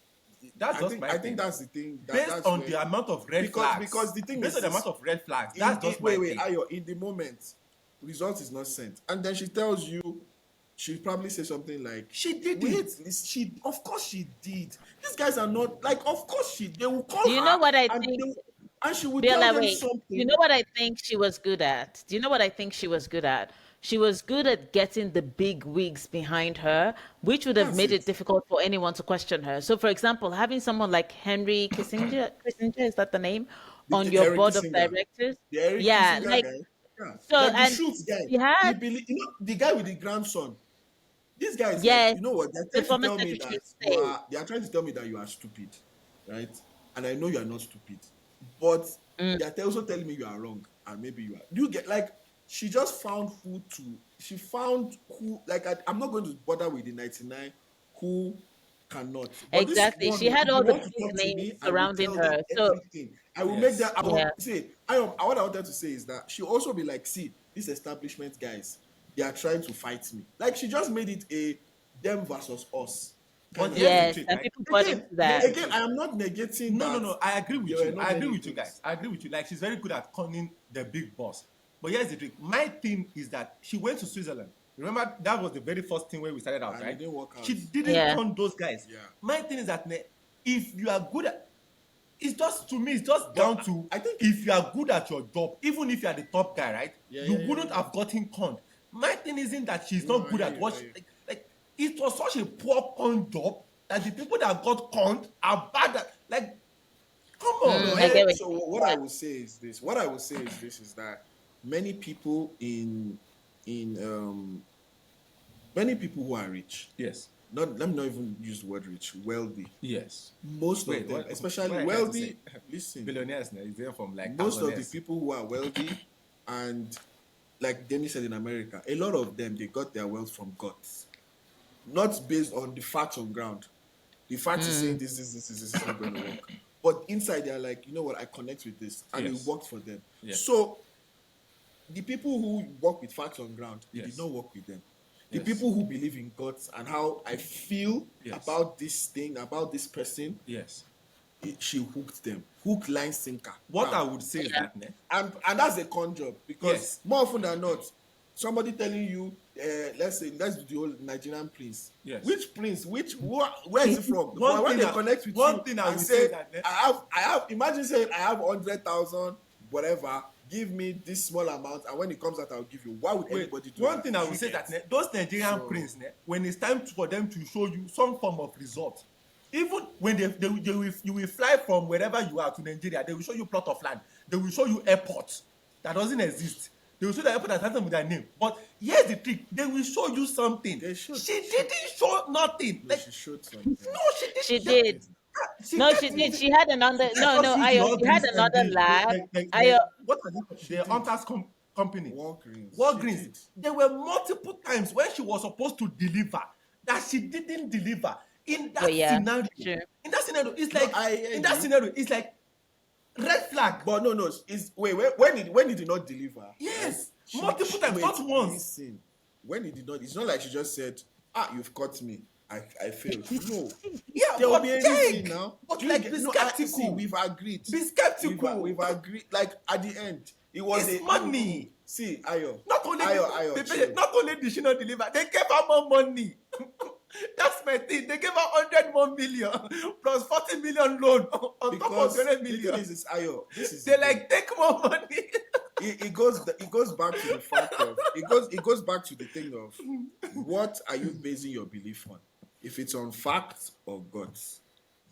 That's just my I think thing. that's the thing Based that's on where the amount of red because flags, the thing based is on the amount this of red flags, in, that's just my wait thing. Ayo, in the moment result is not sent and then she tells you she'll probably say something like She did wait it. she of course she did these guys are not like of course they will call Do you know her what I and think? and she would tell Bella, them wait. You something. know what I think she was good at? Do you know what I think she was good at? She was good at getting the big wigs behind her, which would have That's made it. it difficult for anyone to question her. So, for example, having someone like Henry Kissinger, is that the name, on The your Eric board of Kissinger, directors? the Eric Yeah, Kissinger like, guy. Yeah, so, like the and Schultz guy. she had, He believe, the guy with the grandson. These guys, like, yes, you know what? They're the trying to former tell me Secretary that of State. they are trying to tell me that you are stupid, right? And I know you are not stupid, but Mm, they're also telling me you are wrong, and maybe you are. You get like she just found who to. She found who like I'm not going to bother with the 99 who cannot. But this exactly. one, She had if they all the want to big talk to names me, I will surrounding tell them her. So, everything. I will make them. Yes. I yeah. will say. What I wanted to say is that she'll also be like, see, these establishment guys, they are trying to fight me. Like she just made it a them versus us kind But of here's the thing. Yes, trick, and right? people bought into that. Here's the Again, trick. I am not negating No, no, that no. I agree there with were you. not I agree many with you things. guys. I agree with you. Like she's very good at conning the big boss. But here's the trick. My thing is that she went to Switzerland. Remember that was the very first thing where we started out, And it right? didn't work out. She didn't Yeah. con those guys. Yeah. My thing is that if you are good at, it's just to me, it's just But down to I think if you are good at your job, even if you are the top guy, right? Yeah, You yeah, wouldn't yeah. have gotten conned. My thing isn't that she's No, not I good hear at you, what I she, hear you. like it was such a poor con job that the people that got conned are bad at, like, come on, No, I man. get what so you what I will say is this. What I will say is this is that many people in many people who are rich, Yes. not let me not even use the word rich, wealthy. Yes. Most Wait, of them, what especially are you trying to say? wealthy, listen, Billionaires now, is there from like most of the thousands? people who are wealthy and like Dennis said in America, a lot of them they got their wealth from gods, not based on the facts on ground. The fact is saying this is not going to work. But inside they're like, you know what, I connect with this, and it Yes. worked for them. Yes. So the people who work with facts on ground, it did Yes. not work with them. The Yes. people who believe in God and how I feel Yes. about this thing, about this person, Yes. she hooked them. Hook, line, sinker. What Bam. I would say is that, And that's a con job because yes. more often than not, somebody telling you, let's do the old Nigerian prince. Yes. Which prince? Where is it from? One But when thing they I- connect with one you thing I and will say, say that, I have. Imagine saying I have 100,000, whatever. Give me this small amount, and when it comes out, I'll give you. Why would Wait, anybody do one that? thing I will You say get? that those Nigerian So- prince, when it's time for them to show you some form of result, even when you will fly from wherever you are to Nigeria, they will show you plot of land, they will show you airport that doesn't exist. They will show the airport that starts with their name. But here's the trick: they will show you something. They should. She didn't show nothing. No, Like, she showed something. no, she didn't. She did. She No, she kept did. moving. She had another. No, Just no, use the Ayo. She had Walgreens and another lab. the Ayo. what are they? She The did. Hunters company. Walgreens. She Walgreens. did. There were multiple times when she was supposed to deliver that she didn't deliver. In that But yeah, scenario, sure. it's No, like I hear in that you. scenario, it's like red flag. But no, it's wait, when he did not deliver. Yes, right? multiple times, not once. Listen, when he did not, it's not like she just said, you've caught me. I failed. No. Yeah, There will but be a take, reason now. but Do you like get- be no, skeptical. see, we've agreed. Be skeptical. We've agreed. Like at the end, it was It's a money. See, Ayo. Not only Ayo, chill. not only did she not deliver, they gave her more money. That's my thing. They gave her 100 more million plus 40 million loan on top of Because 100 the million. thing is Ayo. This is They like take more money. it goes back to the fact of it goes back to the thing of what are you basing your belief on? If it's on facts or gods.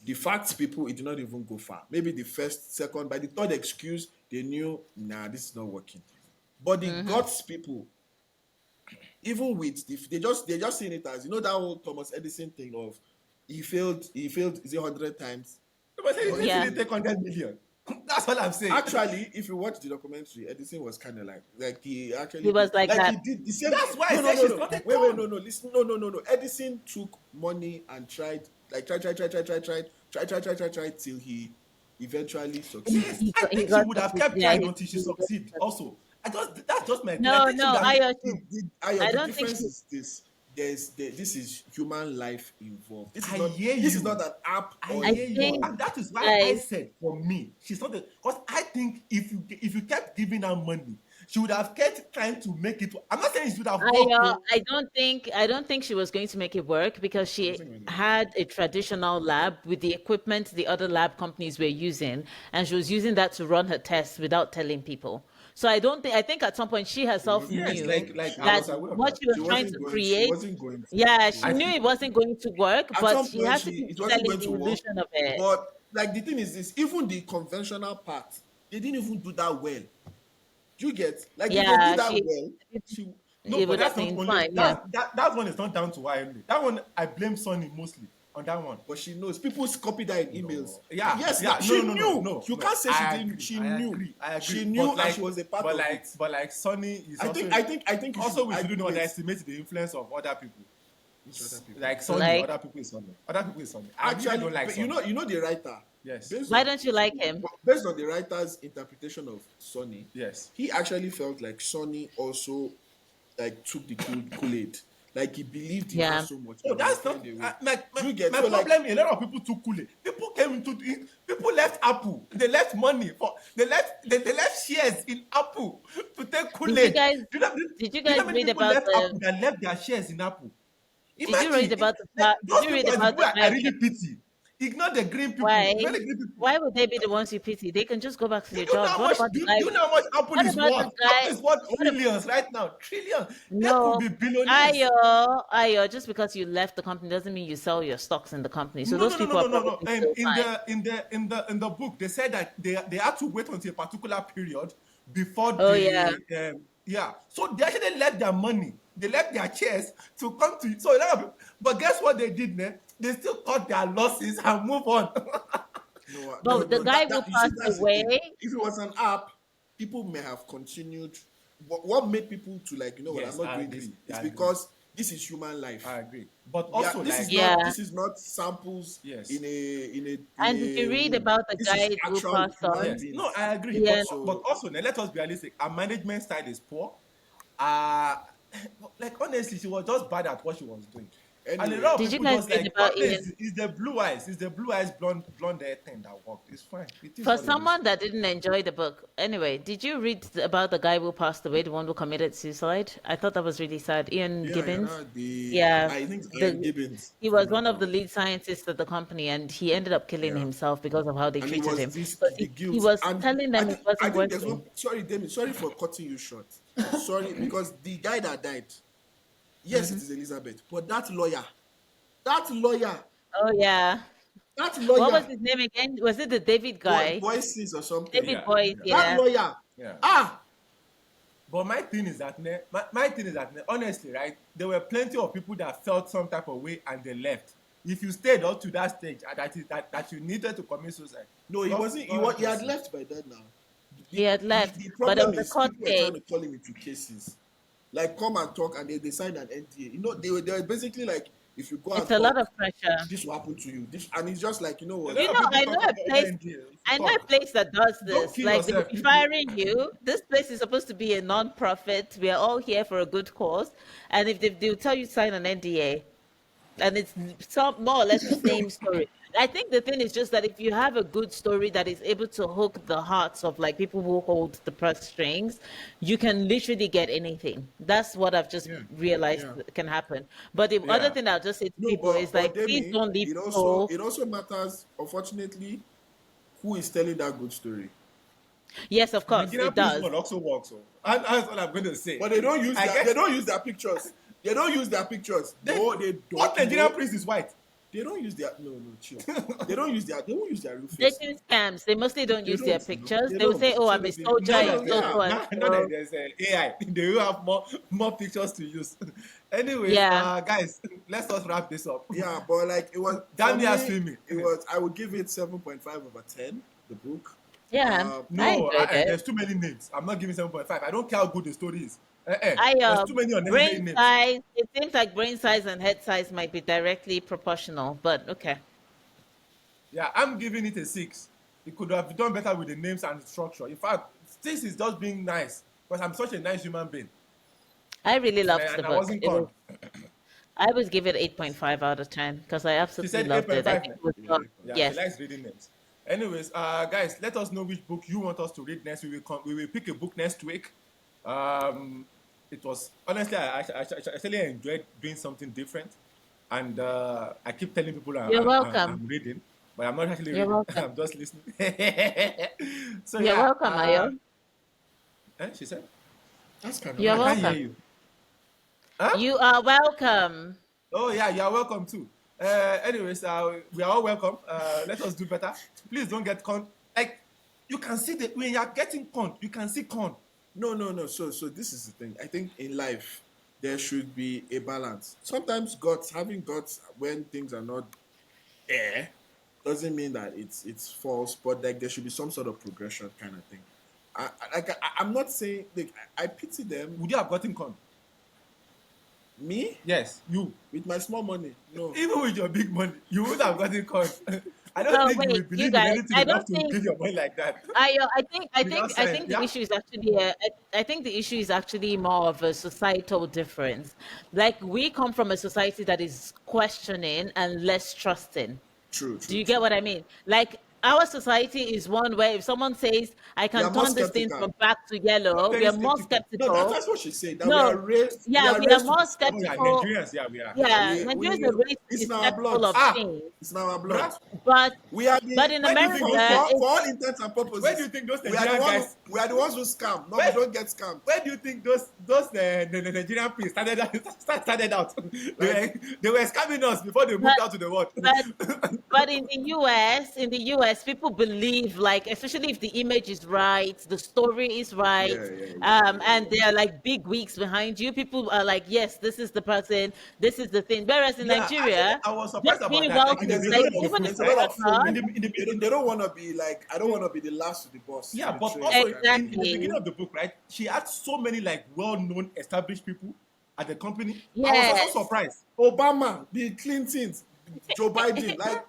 The facts people, it did not even go far. Maybe the first, second, by the third excuse, they knew, nah, this is not working. But the gods people, even with they're just seeing it as, you know, that whole Thomas Edison thing of he failed, is it 100 times? But they Yeah. didn't take 100 million. That's what I'm saying. Actually, if you watch the documentary, Edison was kind of like he actually He was like that. he did the same. That's why I no, said no, she's no, not a wait, con. no, listen, no. Edison took money and tried till he eventually succeeded. Yes, He I got- he think she got would have succeed- kept yeah, trying he- until she he got succeed. succeed. Also, that's just my. I No, think she no, would have- I The don't think difference she- is this. This is human life involved. This is I not. hear This you. is not an app. Or I a hear you, think, and that is why I like- said for me, she's not because I think if you kept giving her money, she would have kept trying to make it. I'm not saying she would have worked. I don't think she was going to make it work because she had a traditional lab with the equipment the other lab companies were using, and she was using that to run her tests without telling people. So I think at some point she herself Yes, knew like I that was aware of what that. she was trying to She create, wasn't going to. yeah, she I knew think it wasn't going to work, At but some she point, had to keep it wasn't selling going the to work. illusion of it. But like the thing is this, even the conventional part, they didn't even do that well. Do you get? Like if they Yeah, did that she well, she no, it but would have that's not been only fine. Yeah. that one is not down to why only. That one I blame Sonny mostly on that one. but she knows people copy that in emails. No. Yeah, Yes, yeah, she no, knew. You no. can't say she didn't. She knew. I She agree. knew, But and like, she was a part of it. but like, Sonny is I also. think. I think. I think you Also, should. we shouldn't Wait. underestimate the influence of other people. Which other people? Like Sonny, Like, other people is Sonny. Other people is Sonny. I really Actually, don't like but Sonny. you know the writer. Yes. why don't you like him? Based on the writer's interpretation of Sonny, Yes. he actually felt like Sonny also like took the Kool-Aid. Like he believed in her Yeah. so much. Oh, that that's he not was turned away. my You get my so like problem. A lot of people took Kool-Aid. People came into it. People left Apple. They left money for. They left shares in Apple to take Did you Kool-Aid. guys Do you know, did you do you know guys how many read people about left the Apple that left their shares in Apple? did you read Imagine about the like, did those you read people are the about people the I guy really pity. Ignore the green people. why Ignore the green people. why would they be the ones you pity? They can just go back to Do their you know jobs. how What much? about the Do guy? you know how much Apple What is about the worth? guy? Apple is worth What ab- trillions right now. Trillions. They could no, be billionaires. just because you left the company doesn't mean you sell your stocks in the company. So No, those no, no, no, people are no, no, no. probably And still fine. in the book, they said that they had to wait until a particular period before Oh yeah. they yeah. So they actually left their money, they left their shares to come to. So a lot of people, but guess what they did, man? They still cut their losses and move on. But the guy who you see passed that's the away, thing. If it was an app, people may have continued. What made people to like what Yes, I'm not I doing agree. this? I It's agree. because this is human life. I agree. But Yeah, also this like is yeah. not samples yes. in a And did you read room. about the This is guy who actual passed human on? Yes, no, beings. I agree. Yeah. But also, now, let us be realistic. Our management side is poor. Uh like honestly, she was just bad at what she was doing. And a Anyway, lot of Did you people guys just read like, about probably Ian? it's the blue eyes blonde hair thing that worked. It's fine. It is For what it is. someone that didn't enjoy the book, anyway, did you read about the guy who passed away, the one who committed suicide? I thought that was really sad. Ian yeah, Gibbons. the Yeah, I think Ian the Gibbons, he if I'm was not one of the wrong. lead scientists at the company, and he ended up killing Yeah. himself because of how they And it treated was him. this Because the he guilt, was and telling them it I wasn't think there's working. one. Sorry, Demi, sorry for cutting you short. Sorry, because the guy that died, yes, it is Elizabeth, but that lawyer, Oh yeah, that what was lawyer, his name again? Was it the David guy? voices or something. David Yeah, Boyce. yeah, That Yeah. lawyer, yeah. ah, But my thing is that honestly, right, there were plenty of people that felt some type of way and they left. If you stayed up to that stage that you needed to commit suicide. no, he God- wasn't. God He had bless you. left by then now. He had left, The but there problem was a is court people were trying case. to call him into cases, like come and talk, and they signed an NDA. They were basically like, if you go and It's a lot talk, of pressure. this will happen to you. This, and it's just like, you know A what? lot of people I know talk a about place. NDA. If you I know a talk, place that does don't this. kill Like they will yourself. be firing you. This place is supposed to be a non-profit. We are all here for a good cause, and if they'll tell you to sign an NDA, and it's some more or less the same story. I think the thing is just that if you have a good story that is able to hook the hearts of like people who hold the purse strings, you can literally get anything. That's what I've just Yeah, realized yeah. can happen. But the other Yeah. thing I'll just say to No, people is but like, please Demi, don't leave it people. also matters. Unfortunately, who is telling that good story? Yes, of course, Nigerian it police does. one also works. So. And that's all I'm going to say. But they don't use I their guess they don't use their pictures. They don't use their pictures. No, they don't. what Nigerian No, police is white? they don't use their chill. They don't use their. They won't use their real They face. do scams. They mostly don't They use their don't. pictures. They They will don't. say, "Oh, So I'm a they be soldier Now in that so yeah. so and now that so." there's AI, they will have more pictures to use. Anyways, Yeah. guys, let's just wrap this up. Yeah, but like it was Damn for near me, swimming. it was I would give it 7.5/10, the book. Yeah, I No, enjoyed it. there's too many names. I'm not giving 7.5. I don't care how good the story is. I There's too many unnecessary brain names. size. It seems like brain size and head size might be directly proportional, but okay. Yeah, I'm giving it a 6. It could have done better with the names and the structure. In fact, this is just being nice because I'm such a nice human being. I really loved And the I book. wasn't It was, conned. I would give it 8.5 out of 10 because I She absolutely said loved it. I 8.5. think it was Yeah, fun. Yeah, Yes. she likes reading names. Anyways, guys, let us know which book you want us to read next. We will pick a book next week. It was honestly, I actually enjoyed doing something different, and I keep telling people You're welcome. I'm reading, but I'm not actually You're reading. welcome. I'm just listening. So You're yeah, welcome, Ayo. she said, That's kind of You're I nice. can't hear welcome. you. Huh? You are welcome. Oh yeah, you are welcome too. Anyways, we are all welcome. Let us do better. Please don't get con. Like you can see that when you are getting con, you can see con. No. So this is the thing. I think in life there should be a balance. Sometimes having guts when things are not there doesn't mean that it's false, but like there should be some sort of progression kind of thing. I'm not saying like I pity them. Would you have gotten con? Me Yes, you. with my small money, no. Even with your big money, you would have gotten caught. I don't No, think you wait, will you believe in guys. anything I enough don't to think give your money like that. I Without think saying, the yeah, issue is actually I think the issue is actually more of a societal difference. Like we come from a society that is questioning and less trusting. True, Do true, you get true. what I mean? Like our society is one where if someone says I We can are more turn this thing skeptical. from black to yellow, we very are more skeptical. No, that's skeptical. that's what she said. That No, we yeah, are we are raised to be more Oh yeah, skeptical. skeptical. Nigerians, yeah, we are. Yeah, Nigerians We are raised to it's be in our skeptical blood. of Ah, things, It's in our blood. bruh, but We are but the in where do you think America, for it's all intents and where do purposes. you think those We are the Nigerian guys we are the ones who scam. No, we where don't get scammed. where do you think the Nigerian priests started out? Like They were scamming us before they moved but out to the world. but but in the US, people believe like, especially if the image is right, the story is right, and there are like big weeks behind you. People are like, yes, this is the person, this is the thing. Whereas in Yeah, actually, Nigeria, I was surprised just about being that. well Like to in and the the, there's a like, lot beginning of the of even if book, there's a you lot right? of work hard, FOMO. They don't want to be like I don't want to be the last to the boss to Yeah, the but train also kind of thing. in the beginning exactly, of the book, right? She had so many like well-known established people at the company. I was also yes. surprised. Obama, Bill Clinton, Joe Biden, like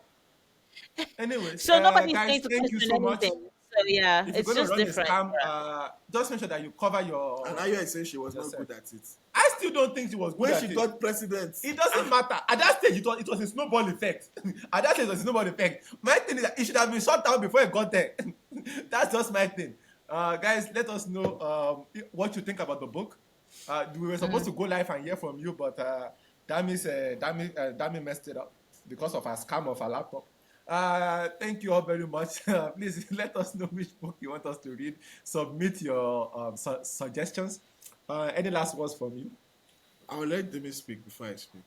Anyways, So nobody's guys, going to thank you question so much. anything. So yeah, If you're it's going to just run a different. scam, just make sure that you cover and Ayo is saying she was not yourself. good at it. I still don't think she was good When at she it. got president, It doesn't matter. At that stage, it was a snowball effect. At that stage, it was a snowball effect. My thing is that it should have been shut down before it got there. That's just my thing. Guys, let us know what you think about the book. We were supposed to go live and hear from you, but Dami messed it up because of a scam of a laptop. Thank you all very much. Please let us know which book you want us to read. Submit your suggestions. Any last words from you? I'll let Demi speak before I speak.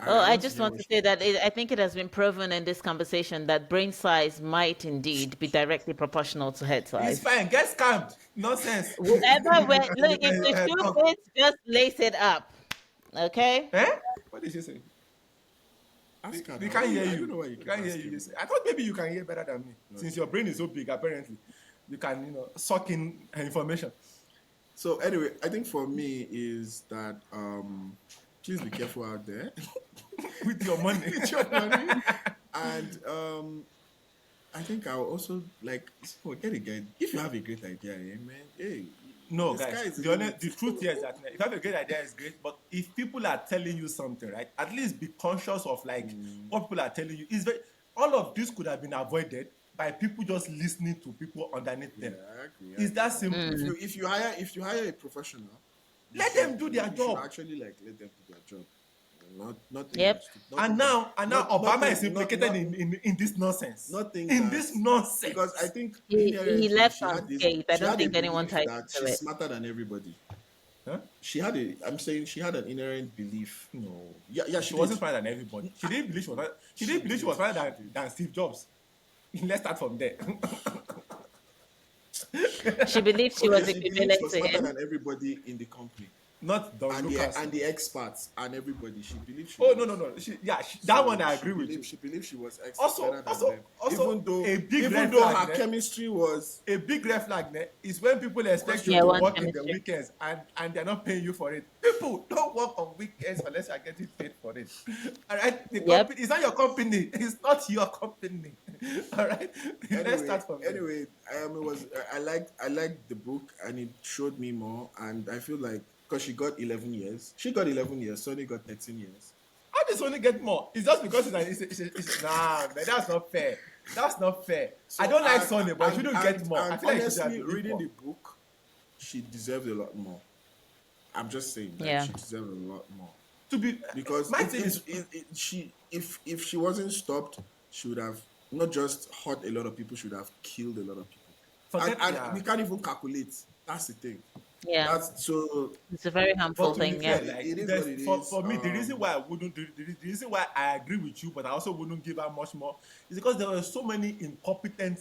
Oh, I I want to just hear want what to she. say that I think it has been proven in this conversation that brain size might indeed be directly proportional to head It's size. fine. Get scammed. Nonsense. Whoever went, look, if the shoe Talk. fits, just lace it up. Okay? Eh? What did she say? Ask her We now. can't hear I don't you. know why you We keep can't hear asking you. me. I thought maybe you can hear better than me. No, Since it's your fine. brain is so big, apparently. You can, suck in information. So anyway, I think for me is that please be careful out there With your money. with your money. And I think I'll also like so get it, get if you have a great idea, man. Hey, No, the sky guys. is the The limit. truth here is that if you have a great idea, it's great. But if people are telling you something, right, at least be conscious of like what people are telling you. All of this could have been avoided by people just listening to people underneath Yeah, them. I agree. It's that simple. If you hire a professional, Let them do their you should job. actually like let them do their job. Nothing Yep. that And nothing that now Obama is implicated not in this nonsense. nothing In that this because I nonsense. think He inherently left unscathed. I she don't had a think anyone belief tied that into she's it. smarter than everybody. Huh? I'm saying she had an inherent belief. No. Yeah, She she wasn't did. smarter than everybody. She didn't believe she was smarter than Steve Jobs. Let's start from there. She believed she Okay, was she believed equivalent she was to smarter him. than everybody in the company Not Don Lucas. and the experts and everybody. She believed she Oh was. no. That So one I agree with you. she believed she was better than Also, them. also a big Even red though flag. her chemistry was A big red flag is when people expect you Yeah, to questionable. one work in the chemistry. weekends and they're not paying you for it. People don't work on weekends unless you're getting paid for it. All right, the Yep. company it's not your company. It's not your company. All right, let's Anyway, start from there. I liked the book and it showed me more and I feel like because she got 11 years. She got 11 years. Sonny got 13 years. How does Sony get more? It's just because nah, man, that's not fair. That's not fair. So I don't like and, Sony, but it shouldn't get more. I and feel like it should have honestly, been reading equal. the book, she deserved a lot more. I'm just saying that Yeah. she deserved a lot more To be because my thing is if she wasn't stopped, she would have not just hurt a lot of people, she would have killed a lot of people. forget And yeah. we can't even calculate. That's the thing. Yeah. That's so. It's a very But harmful to be thing. Yeah. fair, like It is there's what it for is. me, the reason why I wouldn't the reason why I agree with you, but I also wouldn't give her much more is because there were so many incompetent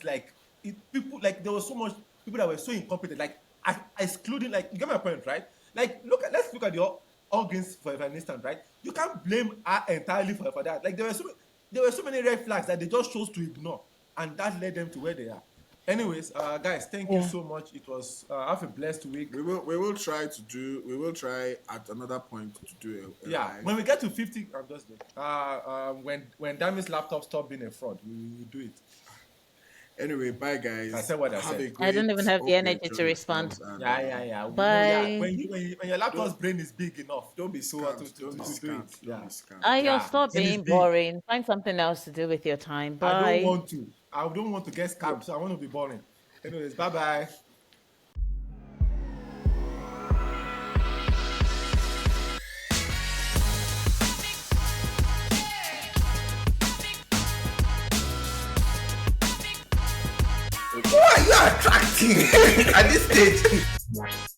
people like there was so much people that were so incompetent, like excluding like you get my point, right? Like let's look at the organs for an instant, right? You can't blame her entirely for that. Like there were so many red flags that they just chose to ignore, and that led them to where they are. Anyways, guys, thank you Yeah. so much. It was have a blessed week. We will try at another point to do a Yeah, live. when we get to 50, I'm just joking. When Dami's laptop stop being a fraud, we will do it. Anyway, bye guys. I said what I Have a said. I great. don't even have the Hope you energy to enjoy respond. yourselves and Yeah. No, yeah. Bye. When your laptop's don't brain is big enough don't be to scammed. Don't be to do scammed. it. Don't Yeah, be scammed. Ayo, yeah. stop When it's being big, boring. Find something else to do with your time. I don't Bye. want to. I don't want to get scammed, so I want to be boring. Anyways, bye bye. Who are you attracting at this stage?